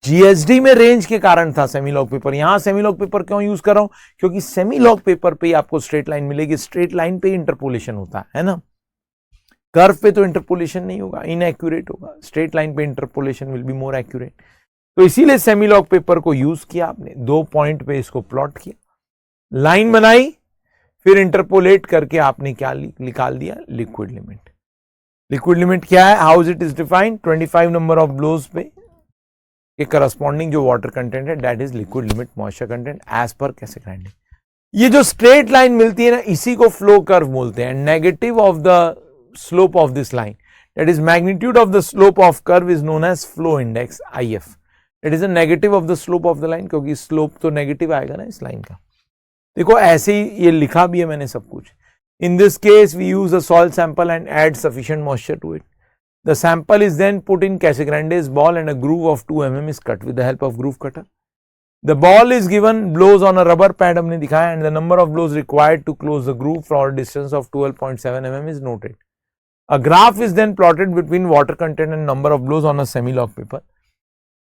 जीएसडी में रेंज के कारण था सेमी लॉग पेपर। यहां सेमी लॉग पेपर क्यों यूज कर रहा हूं, क्योंकि सेमी लॉग पेपर पे आपको स्ट्रेट लाइन मिलेगी, स्ट्रेट लाइन पे इंटरपोलेशन होता है ना। कर्व पे तो इंटरपोलेशन नहीं होगा, इनएक्यूरेट होगा। स्ट्रेट लाइन पे interpolation will be more accurate. तो इसीलिए सेमी लॉग पेपर को यूज किया आपने, 2 पॉइंट पे इसको प्लॉट किया, लाइन बनाई, फिर इंटरपोलेट करके आपने क्या निकाल दिया, लिक्विड लिमिट। लिक्विड लिमिट क्या है, how it is defined, 25 number of blows पे के करस्पॉन्डिंग जो वाटर कंटेंट है, that is liquid limit moisture content as per Casagrande. ये जो स्ट्रेट लाइन मिलती है ना, इसी को फ्लो कर्व बोलते हैं। Negative of the slope of this line, that is magnitude of the slope of curve is known as flow index IF. It is a negative of the slope of the line, क्योंकि slope तो negative आएगा ना इस line का। देखो ऐसे ही ये लिखा भी है मैंने सब कुछ। In this case we use a soil sample and add sufficient moisture to it. The sample is then put in Casegrande's ball and a groove of 2 mm is cut with the help of groove cutter. The ball is given blows on a rubber pad हमने दिखाया, and the number of blows required to close the groove for a distance of 12.7 mm is noted. A graph is then plotted between water content and number of blows on a semi-log paper.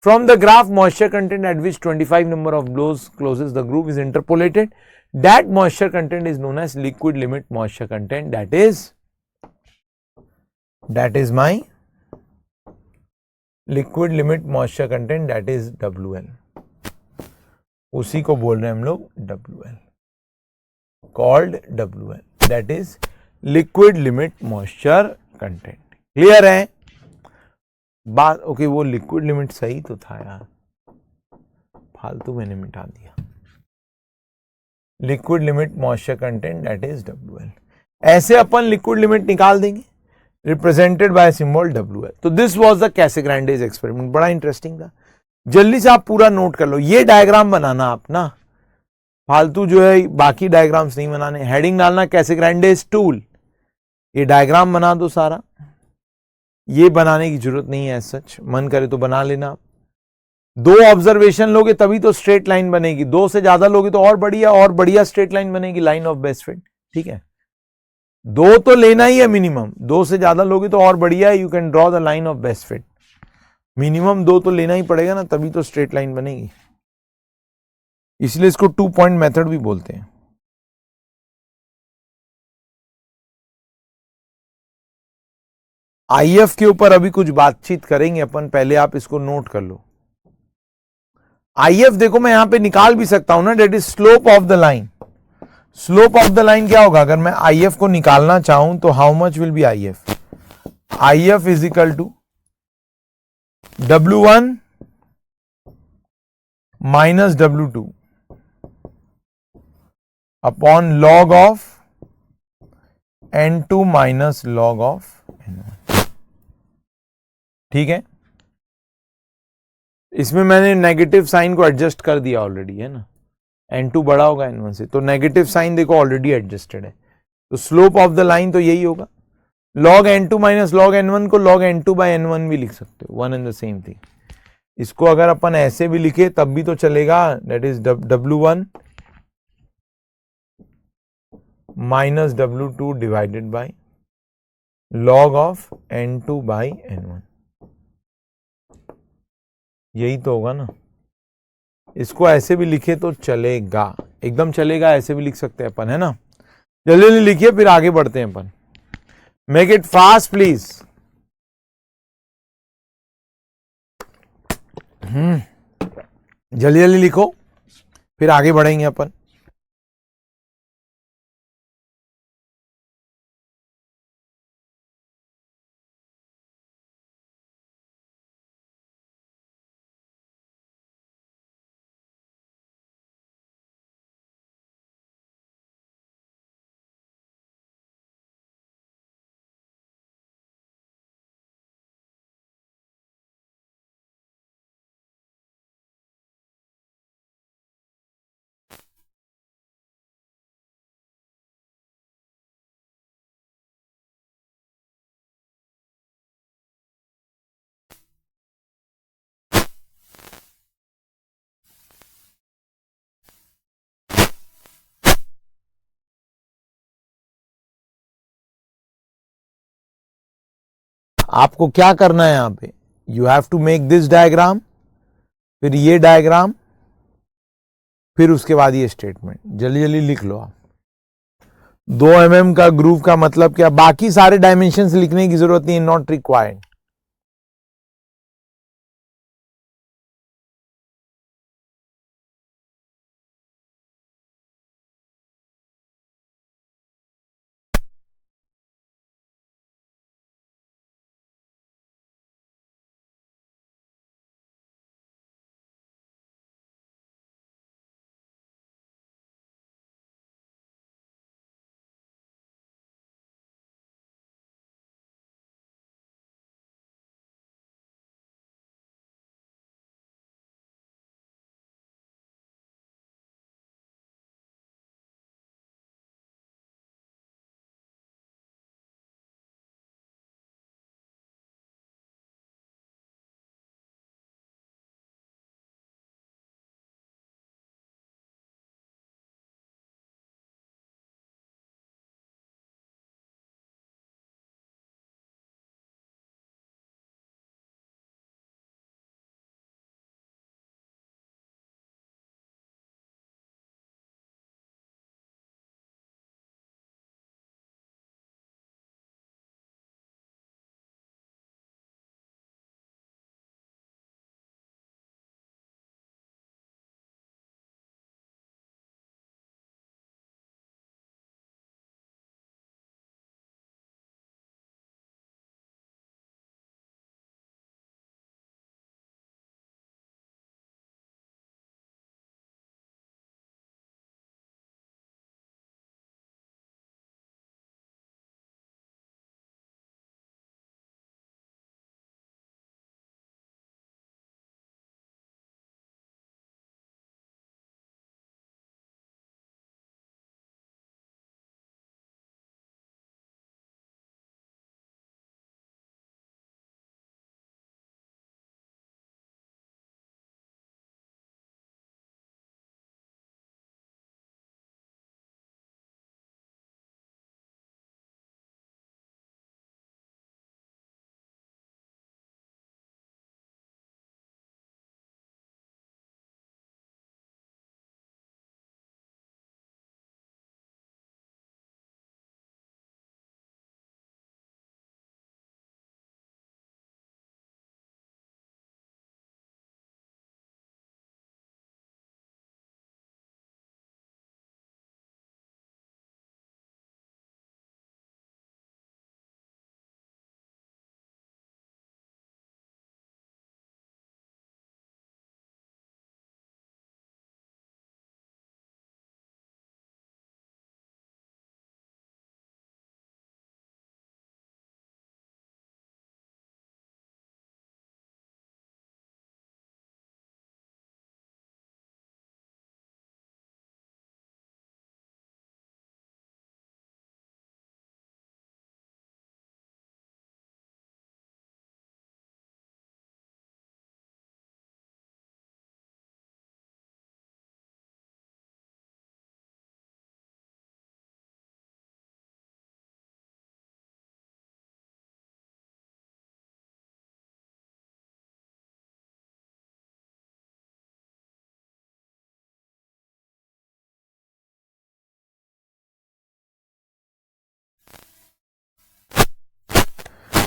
From the graph, moisture content at which 25 number of blows closes the groove is interpolated. That moisture content is known as liquid limit moisture content. That is my liquid limit moisture content, that is WL. उसी को बोल रहे हैं हम लोग WL, called WL, that is liquid limit moisture content. Clear है बात? Okay, वो लिक्विड लिमिट सही तो था यार, फालतू मैंने मिटा दिया। Liquid limit moisture content that is WL। ऐसे अपन लिक्विड लिमिट निकाल देंगे, रिप्रेजेंटेड बाय सिंबल WL। तो दिस वाज द कैसेग्रांडेज एक्सपेरिमेंट, बड़ा इंटरेस्टिंग था। जल्दी से आप पूरा नोट कर लो, ये डायग्राम बनाना आप ना, फालतू जो है बाकी डायग्राम्स नहीं बनाने। हेडिंग डालना कैसेग्रांडेज टूल, ये डायग्राम बना दो सारा। ये बनाने की जरूरत नहीं है, सच मन करे तो बना लेना। 2 ऑब्जर्वेशन लोगे तभी तो स्ट्रेट लाइन बनेगी, 2 से ज्यादा लोगे तो और बढ़िया स्ट्रेट लाइन बनेगी, लाइन ऑफ बेस्ट फिट। ठीक है, 2 तो लेना ही है मिनिमम, 2 से ज्यादा लोगे तो और बढ़िया, you can draw the line of best fit. Minimum 2 तो लेना ही पड़ेगा ना, तभी तो स्ट्रेट लाइन बनेगी। इसलिए इसको 2 पॉइंट मेथड भी बोलते हैं। IF के ऊपर अभी कुछ बातचीत करेंगे अपन, पहले आप इसको नोट कर लो। IF देखो मैं यहां पे निकाल भी सकता हूं ना, that is slope of the line. Slope of the line क्या होगा, अगर मैं IF को निकालना चाहूं तो how much will be IF? IF is equal to W1 minus W2 upon log of N2 minus log of N1। ठीक है, इसमें मैंने नेगेटिव साइन को एडजस्ट कर दिया ऑलरेडी, है ना। N2 बड़ा होगा N1 से, तो नेगेटिव साइन देखो ऑलरेडी एडजस्टेड है। तो स्लोप ऑफ द लाइन तो यही होगा, log N2 minus log N1 को log N2 बाय N1 भी लिख सकते हो, one and the same thing. इसको अगर अपन ऐसे भी लिखे तब भी तो चलेगा, that is W1 minus W2 divided by log of N2 by N1, यही तो होगा ना। इसको ऐसे भी लिखे तो चलेगा, एकदम चलेगा, ऐसे भी लिख सकते हैं अपन, है ना। जल्दी जल्दी लिखिए, फिर आगे बढ़ते हैं अपन। Make it fast please. जल्दी जल्दी लिखो, फिर आगे बढ़ेंगे अपन। आपको क्या करना है यहां पे, you have to make this diagram, फिर ये डायग्राम, फिर उसके बाद ये स्टेटमेंट। जल्दी जल्दी लिख लो आप। 2 mm का ग्रूव का मतलब क्या, बाकी सारे डायमेंशंस लिखने की जरूरत नहीं है, नॉट रिक्वायर्ड।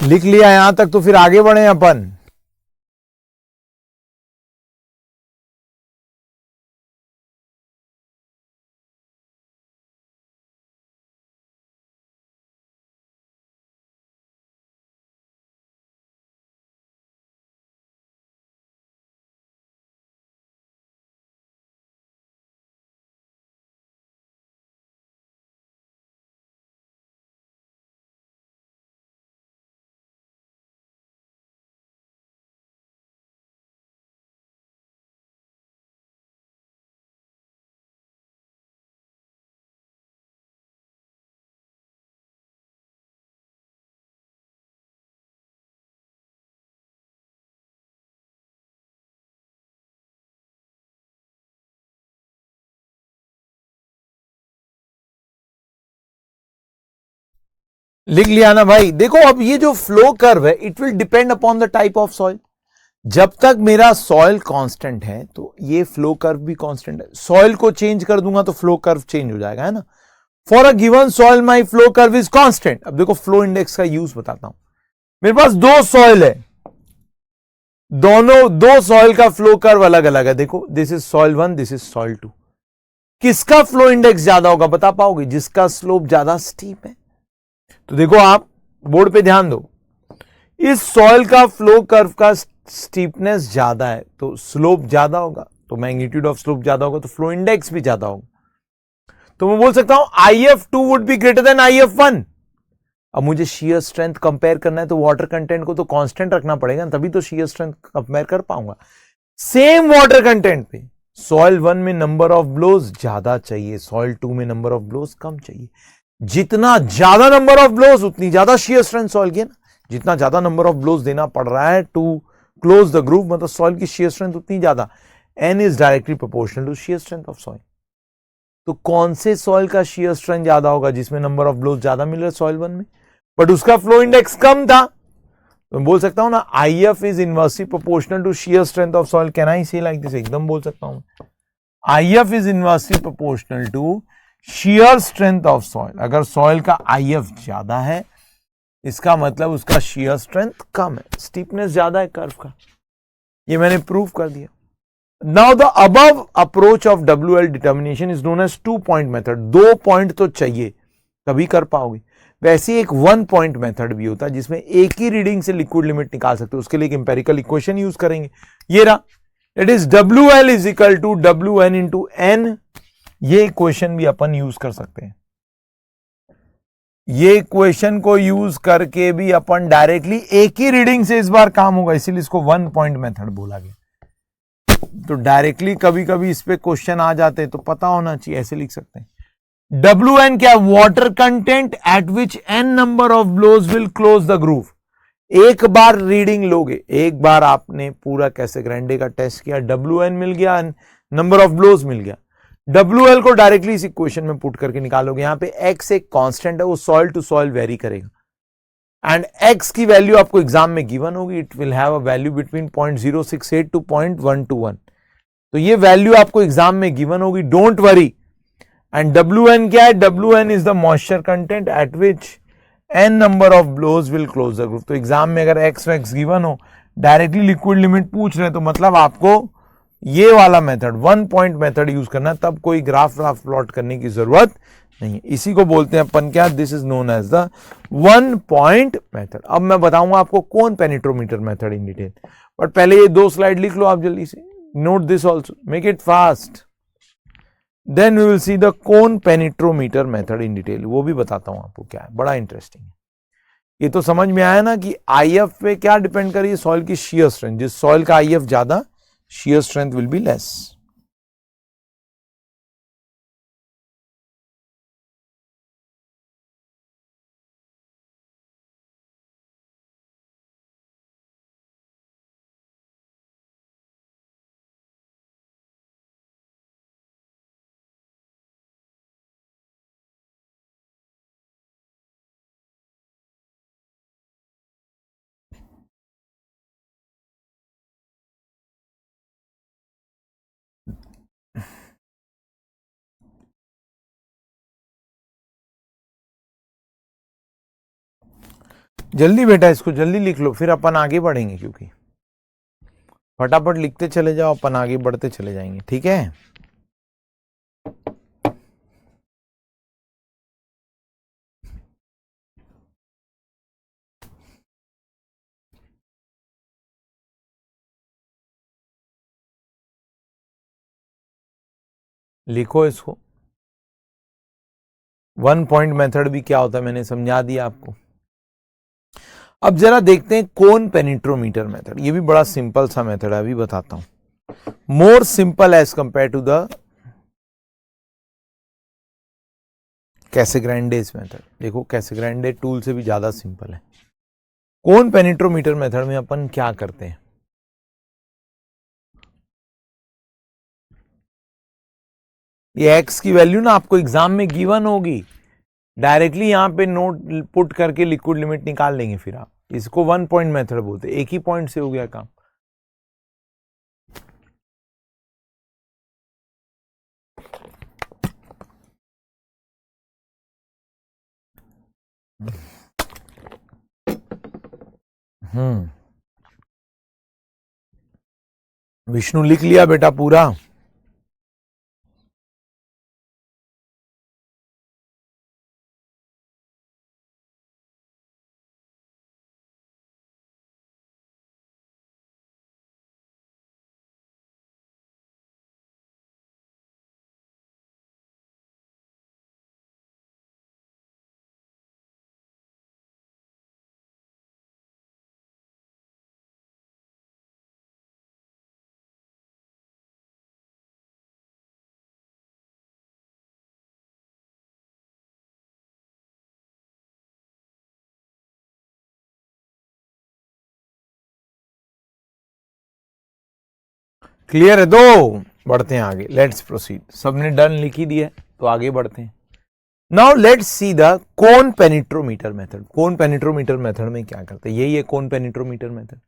लिख लिया यहां तक तो फिर आगे बढ़े अपन। लिख लिया ना भाई। देखो अब ये जो फ्लो कर्व है it will depend upon the type of soil. जब तक मेरा सॉइल कांस्टेंट है तो ये फ्लो कर्व भी कांस्टेंट है। सॉइल को चेंज कर दूंगा तो फ्लो कर्व चेंज हो जाएगा, है ना। For a given soil my flow curve is constant. अब देखो फ्लो इंडेक्स का यूज बताता हूं। मेरे पास दो सॉइल है, दोनों दो सॉइल का फ्लो कर्व अलग अलग है। देखो this is soil 1, this is soil 2। किसका फ्लो इंडेक्स ज्यादा होगा बता पाओगे? जिसका स्लोप ज्यादा स्टीप है। तो देखो आप बोर्ड पे ध्यान दो, इस सॉइल का फ्लो कर्व का स्टीपनेस ज्यादा है तो स्लोप ज्यादा होगा, तो मैग्नीट्यूड ऑफ स्लोप ज्यादा होगा तो फ्लो इंडेक्स भी ज्यादा होगा। तो मैं बोल सकता हूं IF2 would be greater than IF1। अब मुझे शियर स्ट्रेंथ कंपेयर करना है तो वाटर कंटेंट को तो कांस्टेंट रखना पड़ेगा, तभी तो शियर स्ट्रेंथ कंपेयर कर पाऊंगा। सेम वाटर कंटेंट पे सॉइल 1 में नंबर ऑफ ब्लोज ज्यादा चाहिए, सॉइल 2 में नंबर ऑफ ब्लोज कम चाहिए। जितना ज्यादा नंबर ऑफ ब्लोज उतनी ज्यादा शियर स्ट्रेंथ सॉइल की है ना। जितना ज्यादा नंबर ऑफ ब्लोज देना पड़ रहा है टू क्लोज द ग्रूव, मतलब सॉइल की शियर स्ट्रेंथ उतनी ज्यादा। N is directly proportional to shear strength of soil. तो कौन से सॉइल का शियर स्ट्रेंथ ज्यादा होगा? जिसमें नंबर ऑफ ब्लोज ज्यादा मिल रहा है सॉइल 1 में, बट उसका फ्लो इंडेक्स कम था। तो मैं बोल सकता हूं ना IF is inversely proportional to shear strength of soil. Can I say like this? एकदम बोल सकता हूं। IF is inversely proportional to shear strength of soil. अगर सॉइल का IF ज्यादा है इसका मतलब उसका शियर स्ट्रेंथ कम है, स्टीपनेस ज्यादा है कर्व का। ये मैंने प्रूव कर दिया। Now the above approach of WL determination is known as 2 point method. 2 point तो चाहिए तभी कर पाओगे। वैसे एक 1 पॉइंट मेथड भी होता है जिसमें एक ही रीडिंग से लिक्विड लिमिट निकाल सकते हो। उसके लिए एक इंपेरिकल इक्वेशन यूज करेंगे, ये रहा। It is WL is equal to WN into N। ये इक्वेशन भी अपन यूज कर सकते हैं। ये इक्वेशन को यूज करके भी अपन डायरेक्टली एक ही रीडिंग से इस बार काम होगा, इसीलिए इसको 1 पॉइंट मेथड बोला गया। तो डायरेक्टली कभी कभी इस पे क्वेश्चन आ जाते हैं तो पता होना चाहिए, ऐसे लिख सकते हैं। WN क्या? Water content at which N number of blows will close the groove. एक बार रीडिंग लोगे, एक बार आपने पूरा कैसेग्रांडे का टेस्ट किया, WN मिल गया, नंबर ऑफ ब्लोज मिल गया। WL को डायरेक्टली इस इक्वेशन में पुट करके निकालोगे। यहां पे X एक कांस्टेंट है, वो सॉइल टू सॉइल वेरी करेगा एंड X की वैल्यू आपको एग्जाम में गिवन होगी। It will have a value between 0.068 to 0.121। तो ये वैल्यू आपको एग्जाम में गिवन होगी, डोंट वरी। एंड WN क्या है? WN is the moisture content at which N number of blows will close the groove. तो एग्जाम में अगर X गिवन हो, डायरेक्टली लिक्विड लिमिट पूछ रहे हैं, तो मतलब आपको ये वाला मेथड 1 पॉइंट मेथड यूज करना, तब कोई ग्राफ प्लॉट करने की जरूरत नहीं है। इसी को बोलते हैं अपन क्या? This is known as the 1 point method. अब मैं बताऊंगा आपको कौन penetrometer method in detail, but पहले ये 2 स्लाइड लिख लो आप जल्दी से। Note this also, make it fast, then we will see the cone penetrometer method in detail. वो भी बताता हूं आपको क्या है, बड़ा इंटरेस्टिंग है। ये तो समझ में आया ना कि IF पे क्या डिपेंड करिए? सॉइल की शियर स्ट्रेंथ। जिस सॉइल का IF ज्यादा, shear strength will be less. जल्दी बेटा इसको जल्दी लिख लो, फिर अपन आगे बढ़ेंगे, क्योंकि फटाफट लिखते चले जाओ, अपन आगे बढ़ते चले जाएंगे, ठीक है। लिखो इसको। 1 पॉइंट मेथड भी क्या होता है मैंने समझा दिया आपको। अब जरा देखते हैं कोन पेनिट्रोमीटर मेथड। ये भी बड़ा सिंपल सा मेथड है, अभी बताता हूं। More simple as compare to the Casagrande's method. देखो कैसेग्रांडे टूल से भी ज्यादा सिंपल है। कोन पेनिट्रोमीटर मेथड में अपन क्या करते हैं? ये X की वैल्यू ना आपको एग्जाम में गिवन होगी। डायरेक्टली यहां पे नोट पुट करके लिक्विड लिमिट निकाल लेंगे। फिर आप इसको 1 पॉइंट मेथड बोलते हैं, एक ही पॉइंट से हो गया काम। विष्णु लिख लिया बेटा पूरा? क्लियर है? दो बढ़ते हैं आगे, लेट्स प्रोसीड। सबने डन लिख ही दिया है तो आगे बढ़ते हैं। Now let's see the cone penetrometer method. Cone penetrometer method में क्या करते हैं, यही है कोन पेनिट्रोमीटर मेथड।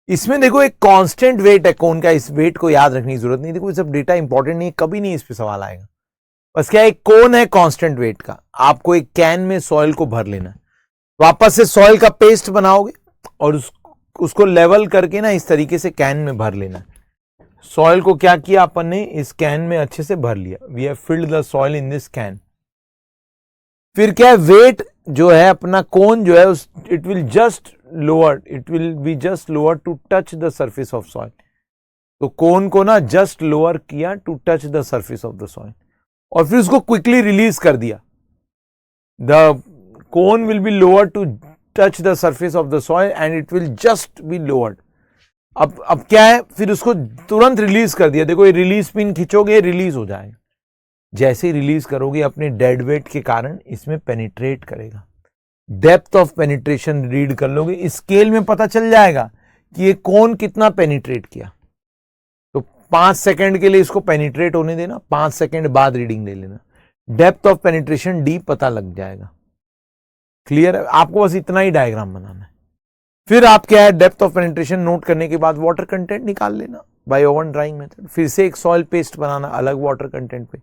इसमें देखो एक कांस्टेंट वेट है कोन का, इस वेट को याद रखने की जरूरत नहीं। देखो ये सब डेटा इंपॉर्टेंट नहीं है, कभी नहीं इस पे सवाल आएगा। बस क्या, एक कोन है कांस्टेंट वेट का, आपको एक कैन में सॉइल को भर लेना है, वापस से सॉइल का पेस्ट बनाओगे और उसको लेवल करके ना इस तरीके से कैन में भर लेना है। सॉइल को क्या किया अपन ने, इस कैन में अच्छे से भर लिया। We have filled the soil in this can. फिर क्या है, वेट जो है अपना कोन जो है उस it will just lower, it will be just lower to touch the surface of soil. तो कोन को ना जस्ट लोअर किया to touch the surface of the soil और फिर उसको क्विकली रिलीज कर दिया। The cone will be lower to touch the surface of the soil and it will just be lowered. अब क्या है, फिर उसको तुरंत रिलीज कर दिया। देखो ये रिलीज पिन खींचोगे, रिलीज हो जाएगा। जैसे ही रिलीज करोगे अपने डेड वेट के कारण इसमें पेनिट्रेट करेगा। डेप्थ ऑफ पेनिट्रेशन रीड कर लोगे, स्केल में पता चल जाएगा कि ये कोन कितना पेनिट्रेट किया। तो 5 सेकंड के लिए इसको पेनिट्रेट होने देना, 5 सेकंड बाद रीडिंग ले लेना। डेप्थ ऑफ पेनिट्रेशन डी पता लग जाएगा। क्लियर है? आपको बस इतना ही डायग्राम बनाना है। फिर आप क्या है, डेप्थ ऑफ पेनिट्रेशन नोट करने के बाद वाटर कंटेंट निकाल लेना बाय ओवन ड्राइंग मेथड। फिर से एक सॉइल पेस्ट बनाना अलग वाटर कंटेंट पे,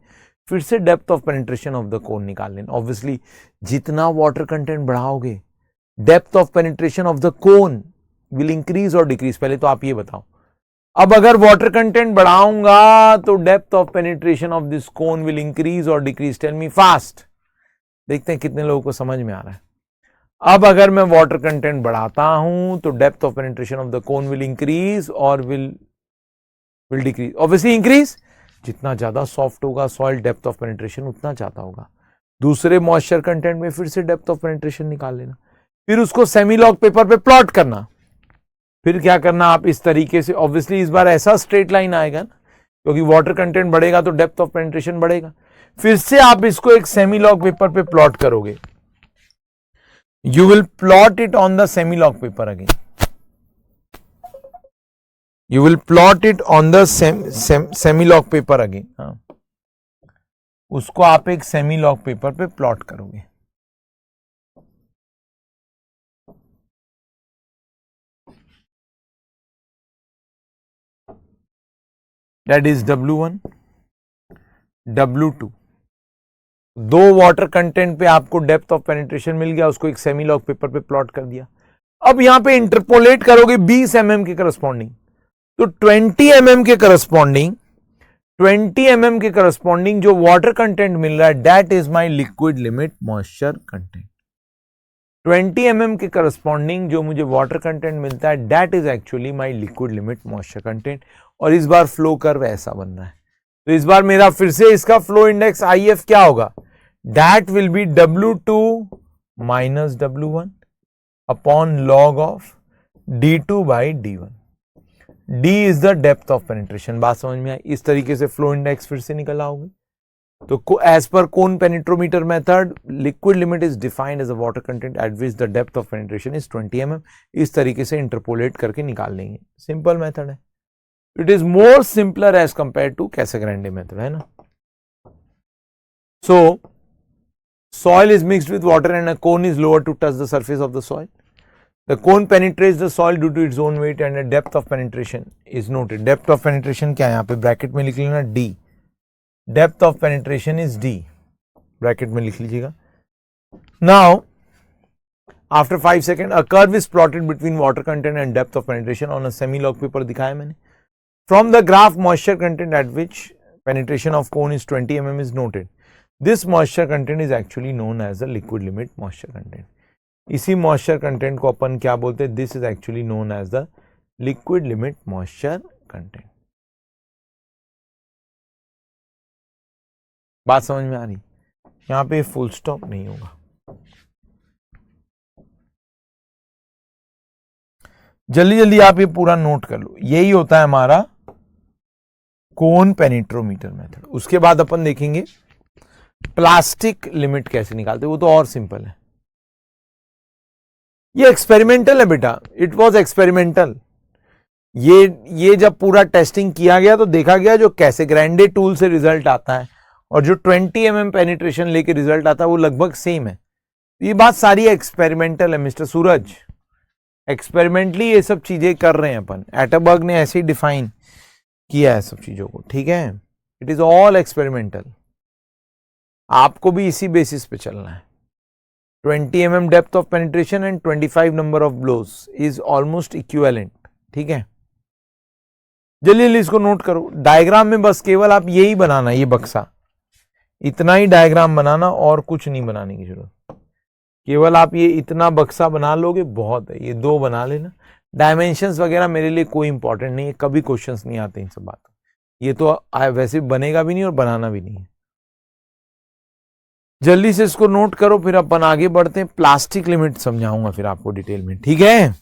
फिर से depth of penetration of the cone निकाल लेना। ऑब्वियसली जितना वाटर कंटेंट बढ़ाओगे depth of penetration of the cone will increase और डिक्रीज। पहले तो आप ये बताओ, अब अगर वाटर कंटेंट बढ़ाऊंगा तो depth of penetration of this cone will increase और डिक्रीज। Tell me fast. देखते हैं कितने लोगों को समझ में आ रहा है। अब अगर मैं वाटर कंटेंट बढ़ाता हूं तो depth of penetration of the cone will increase और विल डिक्रीज। ऑब्वियसली इंक्रीज, जितना ज्यादा सॉफ्ट होगा सॉइल डेप्थ ऑफ पेनिट्रेशन उतना ज्यादा होगा। दूसरे मॉइस्चर कंटेंट में फिर से डेप्थ ऑफ पेनिट्रेशन निकाल लेना, फिर उसको सेमी लॉग पेपर पे प्लॉट करना। फिर क्या करना, आप इस तरीके से, ऑब्वियसली इस बार ऐसा स्ट्रेट लाइन आएगा ना, क्योंकि वाटर कंटेंट बढ़ेगा तो डेप्थ ऑफ पेनिट्रेशन बढ़ेगा। फिर से आप इसको एक सेमी लॉग पेपर पे प्लॉट करोगे। You will plot it on the semi-log paper again. You will plot it on the semi-log paper again. हाँ, उसको आप एक semi-log paper पे प्लॉट करोगे। That is W1, W2। दो वाटर कंटेंट पे आपको डेप्थ ऑफ पेनिट्रेशन मिल गया, उसको एक सेमी लॉग पेपर पे प्लॉट कर दिया। अब यहां पे इंटरपोलेट करोगे 20 mm के करस्पॉन्डिंग, तो 20 mm के करस्पॉन्डिंग, 20 mm के करस्पॉन्डिंग जो वाटर कंटेंट मिल रहा है that is my liquid limit moisture content. 20 mm के करस्पॉन्डिंग जो मुझे वाटर कंटेंट मिलता है that is actually my liquid limit moisture content. और इस बार फ्लो कर्व ऐसा बन रहा है, तो इस बार मेरा फिर से इसका फ्लो इंडेक्स IF क्या होगा, that will B W2 minus W1 upon log of D2 by D1। D is the depth of penetration. बात समझ में आई? इस तरीके से फ्लो इंडेक्स फिर से निकल आओगे। तो as per cone penetrometer method, liquid limit is defined as a water content at which the depth of penetration is 20 mm। इस तरीके से इंटरपोलेट करके निकाल लेंगे। सिंपल मेथड है। It is more simpler as compare to Casagrande method, है ना। soil is mixed with water and a cone is lowered to touch the surface of the soil. The cone penetrates the soil due to its own weight and a depth of penetration is noted. Depth of penetration क्या है यहाँ पे bracket में लिख लेना D. Depth of penetration is D. Bracket में लिख लीजिएगा. Now after 5 seconds a curve is plotted between water content and depth of penetration on a semi-log paper दिखाया मैंने. From the graph moisture content at which penetration of cone is 20 mm is noted. This moisture content is actually known as the liquid limit moisture content. इसी moisture content को अपन क्या बोलते हैं? This is actually known as the liquid limit moisture content. बात समझ में आ रही? यहां पे फुल स्टॉप नहीं होगा. जल्दी जल्दी आप ये पूरा नोट कर लो. यही होता है हमारा कोन पेनिट्रोमीटर मेथड. उसके बाद अपन देखेंगे प्लास्टिक लिमिट कैसे निकालते, वो तो और सिंपल है. ये एक्सपेरिमेंटल है बेटा. It was experimental. ये जब पूरा टेस्टिंग किया गया तो देखा गया जो कैसे ग्रैंडे टूल से रिजल्ट आता है और जो 20 mm पेनिट्रेशन लेके रिजल्ट आता है वो लगभग सेम है. ये बात सारी एक्सपेरिमेंटल है मिस्टर सूरज. एक्सपेरिमेंटली ये सब चीजें कर रहे हैं अपन. एटरबर्ग ने ऐसे ही डिफाइन किया है सब चीजों को. ठीक है, इट इज ऑल एक्सपेरिमेंटल. आपको भी इसी बेसिस पे चलना है. 20 mm depth of penetration and 25 number of blows is almost equivalent. ठीक है, जल्दी जल्दी इसको नोट करो. डायग्राम में बस केवल आप यही बनाना, ये बक्सा इतना ही डायग्राम बनाना और कुछ नहीं बनाने की जरूरत. केवल आप ये इतना बक्सा बना लोगे बहुत है. ये 2 बना लेना. डायमेंशंस वगैरह मेरे लिए कोई इंपॉर्टेंट नहीं है. कभी क्वेश्चंस नहीं आते इन सब बातों. ये तो वैसे बनेगा भी नहीं और बनाना भी नहीं है. जल्दी से इसको नोट करो, फिर अपन आगे बढ़ते हैं. प्लास्टिक लिमिट समझाऊंगा फिर आपको डिटेल में. ठीक है.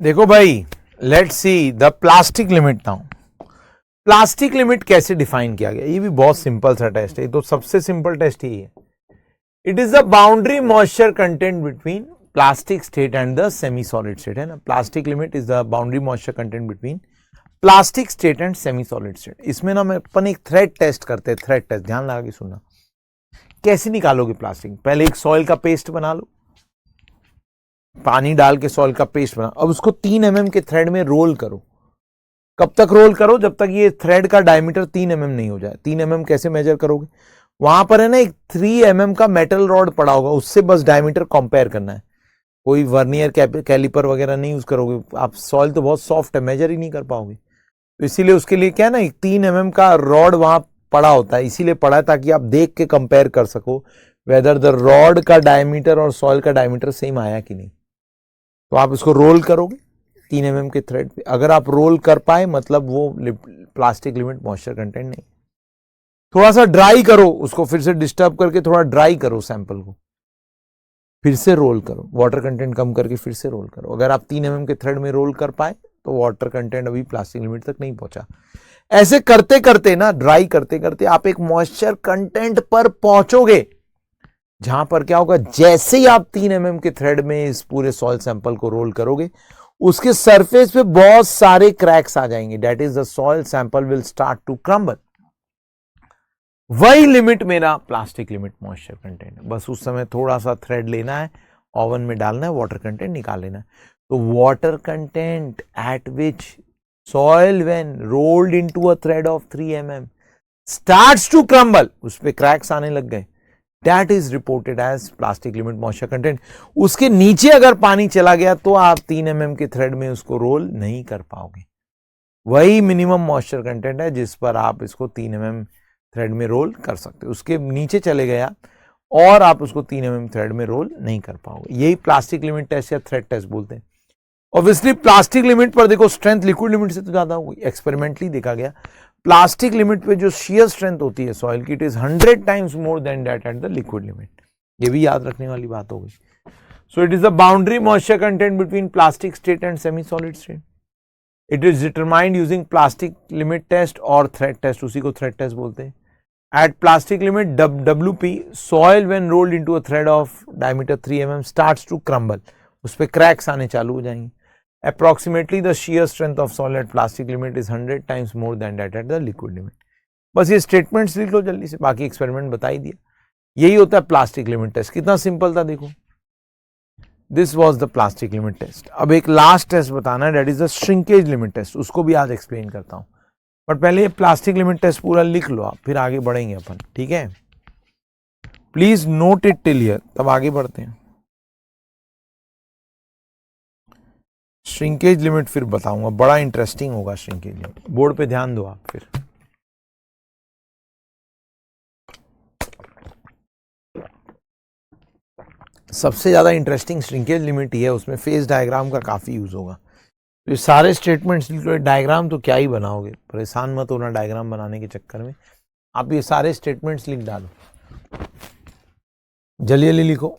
देखो भाई, let's see the plastic limit now. Plastic limit कैसे डिफाइन किया गया? ये भी बहुत सिंपल सा टेस्ट है, तो सबसे सिंपल टेस्ट यही है। It is the boundary moisture content between plastic state and the semi solid state, है ना। Plastic limit is the boundary moisture content between plastic state and semi solid state. इसमें ना मैं अपन एक थ्रेड टेस्ट करते हैं, थ्रेड टेस्ट, ध्यान लगा के सुनना। कैसे निकालोगे प्लास्टिक? पहले एक सॉइल का पेस्ट बना लो, पानी डाल के सॉइल का पेस्ट बना, अब उसको 3 mm के थ्रेड में रोल करो। कब तक रोल करो? जब तक ये थ्रेड का डायमीटर 3 mm नहीं हो जाए। 3 mm कैसे मेजर करोगे? वहां पर है ना एक 3 mm का मेटल रॉड पड़ा होगा, उससे बस डायमीटर कंपेयर करना है। कोई वर्नियर कैलिपर वगैरह नहीं यूज करोगे आप, सॉइल तो बहुत सॉफ्ट है, मेजर ही नहीं कर पाओगे। तो इसीलिए उसके लिए क्या है ना, एक 3 mm का रॉड वहां पड़ा होता है, इसीलिए पड़ा है ताकि आप देख के कंपेयर कर सको वेदर द रॉड का डायमीटर और सॉइल का डायमीटर सेम आया कि नहीं। तो आप इसको रोल करोगे 3 mm के थ्रेड पे। अगर आप रोल कर पाए मतलब वो प्लास्टिक लिमिट मॉइस्चर कंटेंट नहीं। थोड़ा सा ड्राई करो उसको, फिर से डिस्टर्ब करके थोड़ा ड्राई करो सैंपल को, फिर से रोल करो, वाटर कंटेंट कम करके फिर से रोल करो। अगर आप 3 mm के थ्रेड में रोल कर पाए तो वाटर कंटेंट अभी प्लास्टिक लिमिट तक नहीं पहुंचा। ऐसे करते करते ना, ड्राई करते करते आप एक मॉइस्चर कंटेंट पर पहुंचोगे, जहां पर क्या होगा, जैसे ही आप 3 mm के थ्रेड में इस पूरे सॉइल सैंपल को रोल करोगे, उसके सरफेस पे बहुत सारे क्रैक्स आ जाएंगे। That is the soil sample will start to crumble. वही लिमिट मेरा प्लास्टिक लिमिट मॉइस्चर कंटेंट है। बस उस समय थोड़ा सा थ्रेड लेना है, ओवन में डालना है, वाटर कंटेंट निकाल लेना है। तो water content at which soil when rolled into a thread of 3 mm starts to crumble, उस पे क्रैक्स आने लग गए, that is reported as plastic limit moisture content. उसके नीचे अगर पानी चला गया तो आप 3 mm के थ्रेड में उसको रोल नहीं कर पाओगे। वही मिनिमम मॉइस्चर कंटेंट है जिस पर आप इसको 3 mm थ्रेड में रोल कर सकते हो। उसके नीचे चले गया और आप उसको 3 mm थ्रेड में रोल नहीं कर पाओगे। यही प्लास्टिक लिमिट टेस्ट या थ्रेड टेस्ट बोलते हैं। ऑब्वियसली प्लास्टिक लिमिट पर देखो स्ट्रेंथ लिक्विड लिमिट से तो ज्यादा होगी, एक्सपेरिमेंटली देखा गया। प्लास्टिक लिमिट पे जो शियर स्ट्रेंथ होती है सॉइल की, it is 100 times more than that at the liquid limit. ये भी याद रखने वाली बात होगी। So it is the boundary moisture content between plastic state and semi solid state. It is determined using plastic limit test और thread test, उसी को थ्रेड टेस्ट बोलते हैं। At plastic limit WP, soil when rolled into a thread of diameter 3 mm starts to crumble, उस पे cracks आने चालू हो जाएंगे। Approximately the shear strength of soil at plastic limit is 100 times more than that at the liquid limit। बस ये statements लिख लो जल्दी से, बाकी एक्सपेरिमेंट बता ही दिया। यही होता है प्लास्टिक लिमिट टेस्ट। कितना सिंपल था देखो। This was the plastic limit test. अब एक लास्ट टेस्ट बताना है, that is the shrinkage limit test. उसको भी आज एक्सप्लेन करता हूं, बट पहले ये प्लास्टिक लिमिट टेस्ट पूरा लिख लो आप, फिर आगे बढ़ेंगे अपन, ठीक है। Please note it till here, तब आगे बढ़ते हैं। श्रिंकेज लिमिट फिर बताऊंगा, बड़ा इंटरेस्टिंग होगा श्रिंकेज लिमिट। बोर्ड पे ध्यान दो आप फिर। सबसे ज्यादा इंटरेस्टिंग श्रिंकेज लिमिट ही है, उसमें फेज डायग्राम का काफी यूज होगा। तो ये सारे स्टेटमेंट्स डायग्राम तो क्या ही बनाओगे, परेशान मत होना डायग्राम बनाने के चक्कर में। आप ये सारे स्टेटमेंट्स लिख डालो, जल्दी जल्दी लिखो।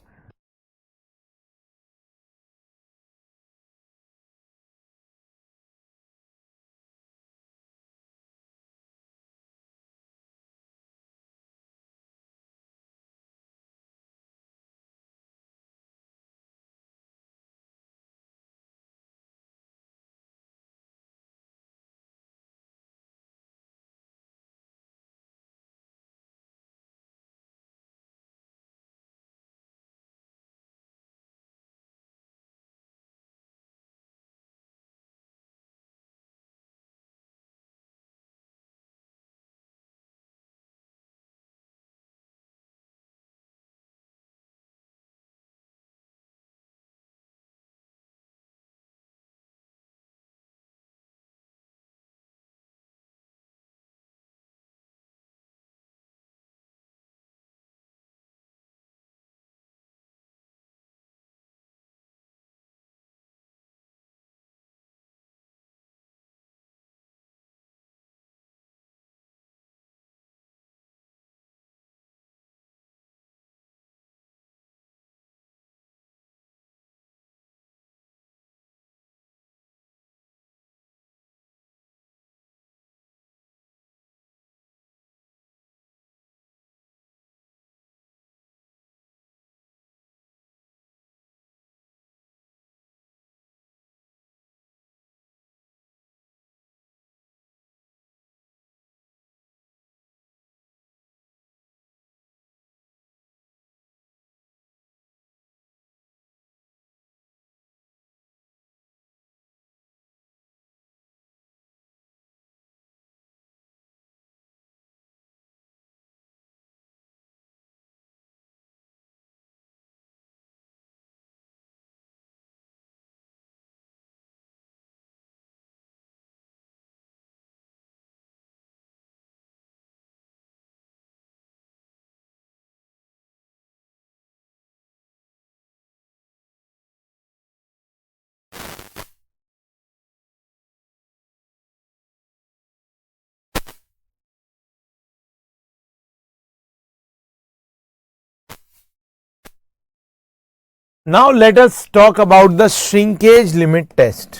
Now let us talk about the shrinkage limit test.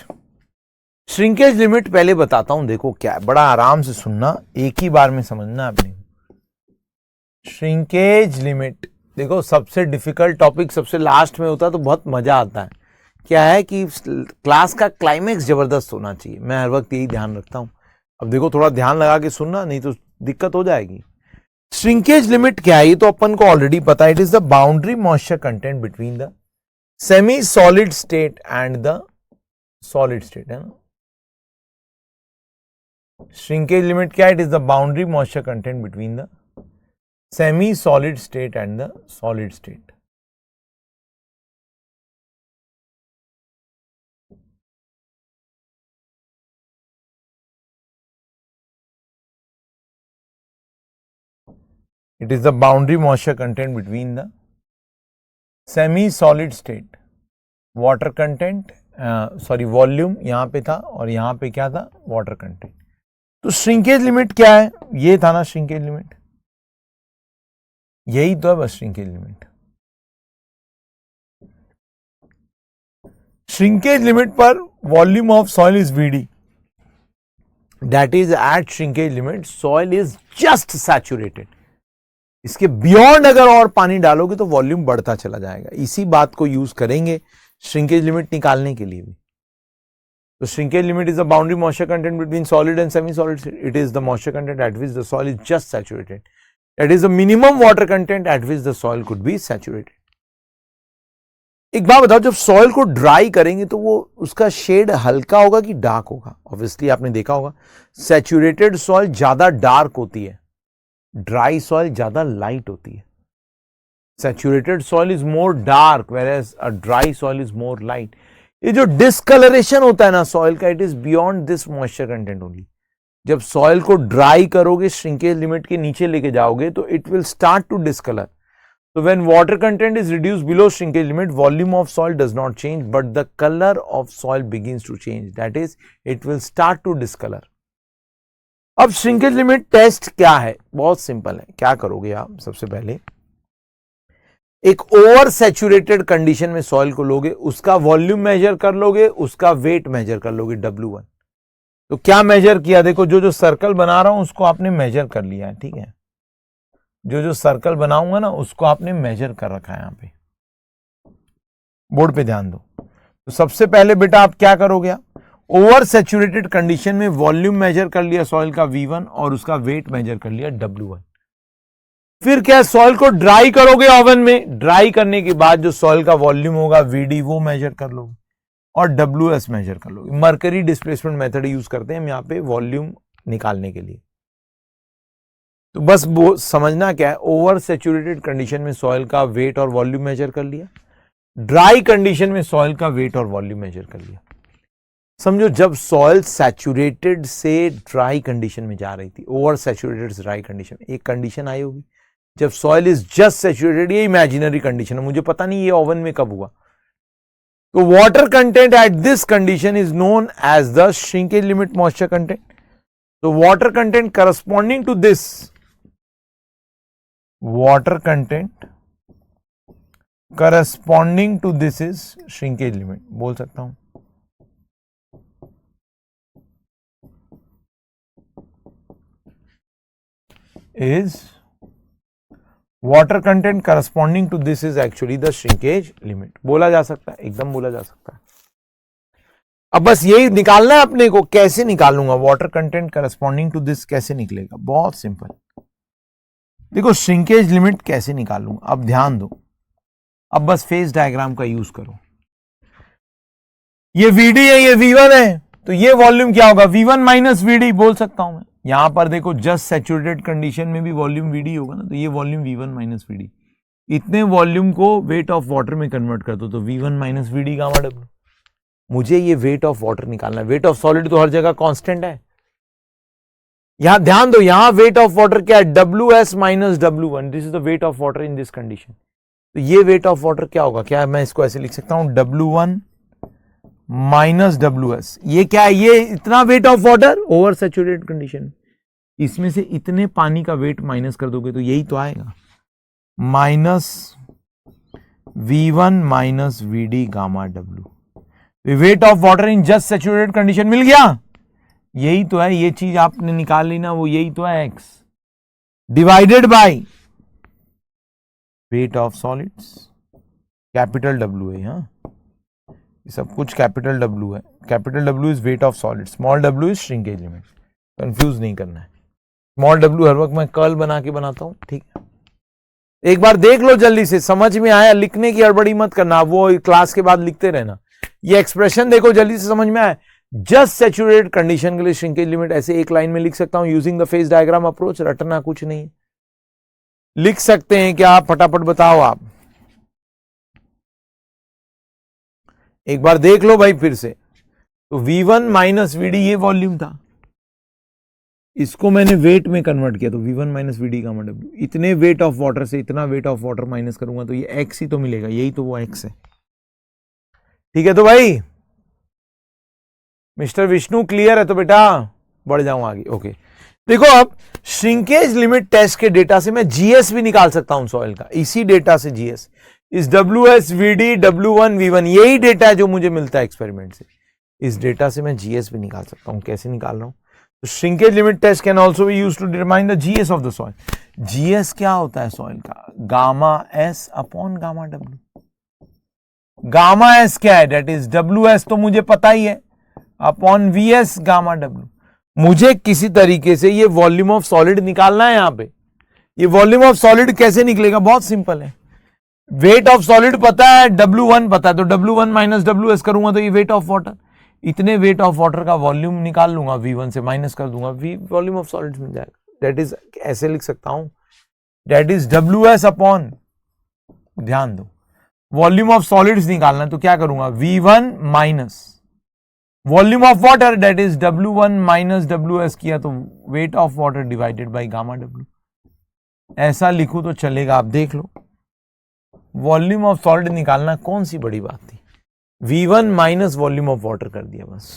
Shrinkage limit पहले बताता हूं, देखो क्या है, बड़ा आराम से सुनना, एक ही बार में समझना आपने। श्रिंकेज लिमिट देखो, सबसे डिफिकल्ट टॉपिक सबसे लास्ट में होता है तो बहुत मजा आता है। क्या है कि क्लास का क्लाइमेक्स जबरदस्त होना चाहिए, मैं हर वक्त यही ध्यान रखता हूं। अब देखो थोड़ा ध्यान लगा के सुनना, नहीं तो दिक्कत हो जाएगी। श्रिंकेज लिमिट क्या है, ये तो अपन को ऑलरेडी पता है। It is the boundary moisture content between the semi solid state and the solid state, है ना। श्रिंकेज लिमिट क्या है, it is the boundary moisture content between the semi solid state and the solid state. It is the boundary moisture content between the semi-solid state, water content, volume यहां पे था और यहां पे क्या था, वाटर कंटेंट। तो श्रिंकेज लिमिट क्या है, ये था ना श्रिंकेज लिमिट, यही तो है बस श्रिंकेज लिमिट। श्रिंकेज लिमिट पर volume of soil is V D, that is at shrinkage limit soil is just saturated. इसके बियॉन्ड अगर और पानी डालोगे तो वॉल्यूम बढ़ता चला जाएगा। इसी बात को यूज करेंगे श्रिंकेज लिमिट निकालने के लिए भी। तो shrinkage limit is the boundary moisture content between solid and semi solid. It is the moisture content at which the soil is just saturated. It is the minimum water content at which the soil could be saturated. एक बात बताओ, जब soil को dry करेंगे तो वो उसका shade हल्का होगा कि डार्क होगा? ऑब्वियसली आपने देखा होगा सैचुरेटेड सॉइल ज्यादा डार्क होती है, ड्राई सॉइल ज्यादा लाइट होती है। Saturated soil is more dark whereas a dry soil is more light. ये जो डिस्कलरेशन होता है ना सॉइल का, it is beyond this moisture content only. जब सॉइल को ड्राई करोगे, श्रिंकेज लिमिट के नीचे लेके जाओगे तो it will start to discolour. So when water content is reduced below shrinkage limit, volume of soil does not change, but the color of soil begins to change. That is, it will start to discolor. अब shrinkage limit test क्या है, बहुत simple है। क्या करोगे आप, सबसे पहले एक ओवर सैचुरेटेड कंडीशन में सॉइल को लोगे, उसका वॉल्यूम मेजर कर लोगे, उसका वेट मेजर कर लोगे W1। तो क्या मेजर किया, देखो जो जो सर्कल बना रहा हूं उसको आपने मेजर कर लिया है, ठीक है। जो जो सर्कल बनाऊंगा ना उसको आपने मेजर कर रखा है। यहां पे बोर्ड पे ध्यान दो। तो सबसे पहले बेटा आप क्या करोगे, आप ओवर सैचुरेटेड कंडीशन में वॉल्यूम मेजर कर लिया सॉइल का V1 और उसका वेट मेजर कर लिया W1। फिर क्या, सॉइल को ड्राई करोगे ओवन में। ड्राई करने के बाद जो सॉइल का वॉल्यूम होगा VD वो मेजर कर लोगे और WS मेजर कर लोगे। मर्करी डिस्प्लेसमेंट मेथड यूज करते हैं हम यहाँ पे वॉल्यूम निकालने के लिए। तो बस वो समझना क्या है, ओवर सैचुरेटेड कंडीशन में सॉइल का वेट और वॉल्यूम मेजर कर लिया, ड्राई कंडीशन में सॉइल का वेट और वॉल्यूम मेजर कर लिया। समझो जब सॉइल सैचुरेटेड से ड्राई कंडीशन में जा रही थी, ओवर सैचुरेटेड से ड्राई कंडीशन, एक कंडीशन आई होगी जब सॉइल इज जस्ट सैचुरेटेड। ये इमेजिनरी कंडीशन है, मुझे पता नहीं ये ओवन में कब हुआ। तो water content at this condition is known as the shrinkage limit moisture content. तो water content corresponding to this, water content corresponding to this is shrinkage limit, बोल सकता हूं। is water content corresponding to this is actually the shrinkage limit, बोला जा सकता है, एकदम बोला जा सकता है। अब बस यही निकालना है अपने को। कैसे निकालूंगा water content corresponding to this, कैसे निकलेगा, बहुत सिंपल। देखो श्रिंकेज लिमिट कैसे निकालूंगा, अब ध्यान दो। अब बस फेज डायग्राम का यूज करो। ये VD है, ये V1 है, तो ये वॉल्यूम क्या होगा, V1 माइनस VD बोल सकता हूं मैं। यहां पर देखो जस्ट सैचुरेटेड कंडीशन में भी वॉल्यूम VD होगा ना, तो ये वॉल्यूम V1 माइनस VD। इतने वॉल्यूम को वेट ऑफ वाटर में कन्वर्ट कर दो, तो V1 minus VD gamma W। मुझे ये वेट ऑफ वाटर निकालना है। वेट ऑफ सॉलिड तो हर जगह कांस्टेंट है। यहां ध्यान दो, यहां वेट ऑफ वाटर क्या है, WS minus W1। This is the weight of water in this condition. तो ये वेट ऑफ वाटर क्या होगा, क्या मैं इसको ऐसे लिख सकता हूं, W1 माइनस WS। ये क्या है, ये इतना wait of water over saturated condition, इसमें से इतने पानी का वेट माइनस कर दोगे तो यही तो आएगा, minus V1 minus VD gamma W। Weight of water in just saturated condition मिल गया। यही तो है, ये चीज आपने निकाल ली ना, वो यही तो है x divided by weight of solids, capital W है। हाँ, ये सब कुछ कैपिटल W है। Capital W is weight of solid, small w is shrinkage limit. Confuse नहीं करना है। स्मॉल w हर वक्त मैं कर्ल बना के बनाता हूं, ठीक है। एक बार देख लो जल्दी से, समझ में आया, लिखने की हड़बड़ी मत करना, वो क्लास के बाद लिखते रहना। ये एक्सप्रेशन देखो जल्दी से समझ में आया। जस्ट सैचुरेटेड कंडीशन के लिए श्रिंकेज लिमिट ऐसे एक लाइन में लिख सकता हूं using the phase diagram approach. रटना कुछ नहीं, लिख सकते हैं क्या? फटाफट बताओ आप, एक बार देख लो भाई फिर से। तो V1 माइनस VD ये वॉल्यूम था, इसको मैंने वेट में कन्वर्ट किया, तो V1 minus VD gamma W। इतने वेट ऑफ वाटर से इतना वेट ऑफ वाटर माइनस करूंगा तो ये x ही तो मिलेगा, यही तो वो x है। ठीक है तो भाई मिस्टर विष्णु क्लियर है? तो बेटा बढ़ जाऊं आगे। ओके देखो, अब श्रिंकेज लिमिट टेस्ट के डेटा से मैं GS भी निकाल सकता हूं सॉइल का। इसी डेटा से GS इस WS VD W1 V1 यही डेटा है जो मुझे मिलता है एक्सपेरिमेंट से। इस डेटा से मैं GS भी निकाल सकता हूं। कैसे निकाल रहा हूं? तो shrinkage limit test can also be used to determine the GS of the soil. GS क्या होता है सॉइल का? Gamma S upon gamma W। Gamma S क्या है? डेट इज WS, तो मुझे पता ही है, अपॉन VS गामा W। मुझे किसी तरीके से ये वॉल्यूम ऑफ सॉलिड निकालना है। यहां पे ये वॉल्यूम ऑफ सॉलिड कैसे निकलेगा? बहुत सिंपल है। वेट ऑफ सॉलिड पता है, W1 पता है, तो W1 माइनस WS करूंगा तो ये वेट ऑफ वाटर, इतने वेट ऑफ वाटर का वॉल्यूम निकाल लूंगा, V1 से माइनस कर दूंगा, वॉल्यूम ऑफ सॉलिड्स मिल जाएगा। दैट इज, ऐसे लिख सकता हूं, दैट इज WS अपॉन, ध्यान दो, वॉल्यूम ऑफ सॉलिड्स निकालना है तो क्या करूंगा? V1 minus volume of water, that is W1 minus WS किया तो wait of water divided by gamma W। ऐसा लिखूं तो चलेगा, आप देख लो। वॉल्यूम ऑफ सॉलिड निकालना कौन सी बड़ी बात थी? V1 minus volume of water कर दिया बस।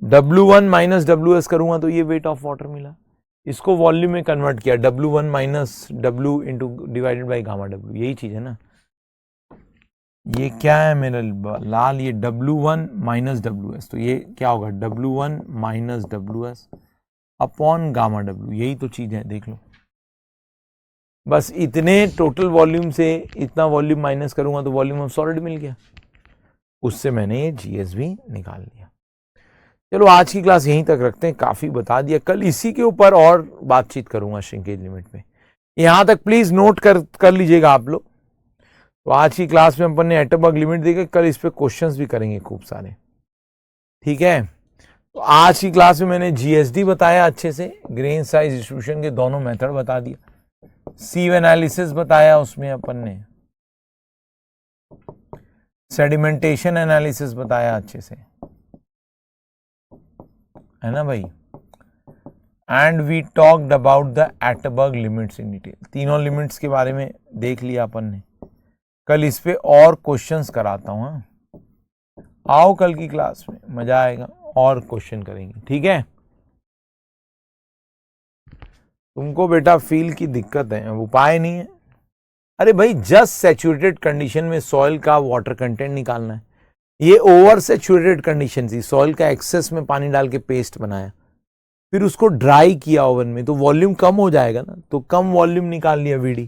W1 माइनस WS करूंगा तो ये वेट ऑफ वाटर मिला, इसको वॉल्यूम में कन्वर्ट किया, W1 minus W into divided by gamma W। यही चीज है ना। ये क्या है मेरा लाल? ये W1 माइनस WS, तो ये क्या होगा? W1 minus WS upon gamma W। यही तो चीज है, देख लो। बस इतने टोटल वॉल्यूम से इतना वॉल्यूम माइनस करूंगा तो वॉल्यूम ऑफ सॉलिड मिल गया, उससे मैंने ये GS भी निकाल लिया। चलो आज की क्लास यहीं तक रखते हैं, काफी बता दिया। कल इसी के ऊपर और बातचीत करूंगा श्रिंकेज लिमिट पे। यहां तक प्लीज नोट कर लीजिएगा आप लोग। तो आज की क्लास में अपन ने एटोमिक लिमिट देखे, कल इस पे क्वेश्चंस भी करेंगे खूब सारे, ठीक है। तो आज की क्लास में मैंने GSD बताया अच्छे से, ग्रेन साइज डिस्ट्रीब्यूशन के दोनों मेथड बता दिया, सीव एनालिसिस बताया, उसमें अपन ने सेडिमेंटेशन एनालिसिस बताया अच्छे से, है ना भाई। And we talked about the Atterberg limits in detail. तीनों लिमिट्स के बारे में देख लिया अपन ने। कल इस पे और क्वेश्चंस कराता हूं। हाँ, आओ कल की क्लास में, मजा आएगा, और क्वेश्चन करेंगे, ठीक है। तुमको बेटा फील की दिक्कत है, उपाय नहीं है। अरे भाई, जस्ट सैचुरेटेड कंडीशन में सॉइल का वाटर कंटेंट निकालना है। ये ओवर सैचुरेटेड कंडीशन थी, सॉइल का एक्सेस में पानी डाल के पेस्ट बनाया, फिर उसको ड्राई किया ओवन में, तो वॉल्यूम कम हो जाएगा ना, तो कम वॉल्यूम निकाल लिया VD,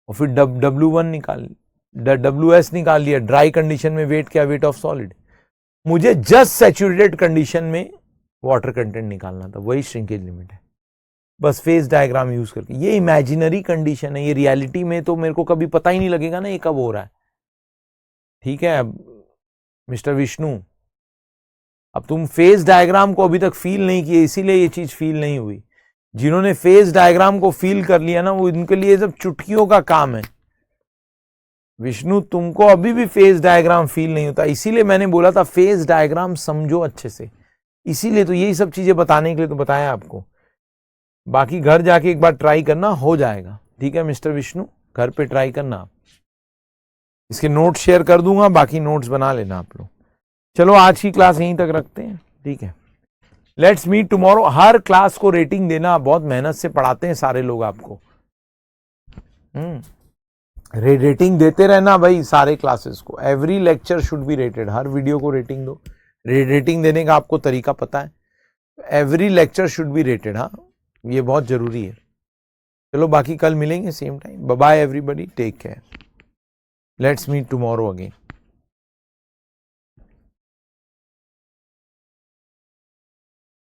और फिर W1 निकाल लिया, WS निकाल लिया। ड्राई कंडीशन में वेट क्या? Weight of solid. मुझे जस्ट सैचुरेटेड कंडीशन में वाटर कंटेंट निकालना था, वही श्रिंकेज लिमिट है, बस फेज डायग्राम यूज करके। ये इमेजिनरी कंडीशन है, ये रियलिटी में तो मेरे को कभी पता ही नहीं लगेगा ना ये कब हो रहा है, ठीक है मिस्टर विष्णु। अब तुम फेज डायग्राम को अभी तक फील नहीं किए, इसीलिए ये चीज फील नहीं हुई। जिन्होंने फेज डायग्राम को फील कर लिया ना, वो इनके लिए सब चुटकियों का काम है। विष्णु, तुमको अभी भी फेज डायग्राम फील नहीं होता, इसीलिए मैंने बोला था फेज डायग्राम समझो अच्छे से, इसीलिए तो यही सब चीजें बताने के लिए तो बताया आपको। बाकी घर जाके एक बार ट्राई करना, हो जाएगा, ठीक है मिस्टर विष्णु, घर पे ट्राई करना। इसके नोट्स शेयर कर दूंगा, बाकी नोट्स बना लेना आप लोग। चलो आज की क्लास यहीं तक रखते हैं, ठीक है। Let's meet tomorrow. हर क्लास को रेटिंग देना, बहुत मेहनत से पढ़ाते हैं सारे लोग आपको। रेटिंग देते रहना भाई सारे क्लासेस को, every lecture should be rated, हर वीडियो को रेटिंग दो। रेटिंग देने का आपको तरीका पता है, every lecture should be rated, हाँ ये बहुत जरूरी है। चलो बाकी कल मिलेंगे same time, bye bye everybody, take care, let's meet tomorrow again.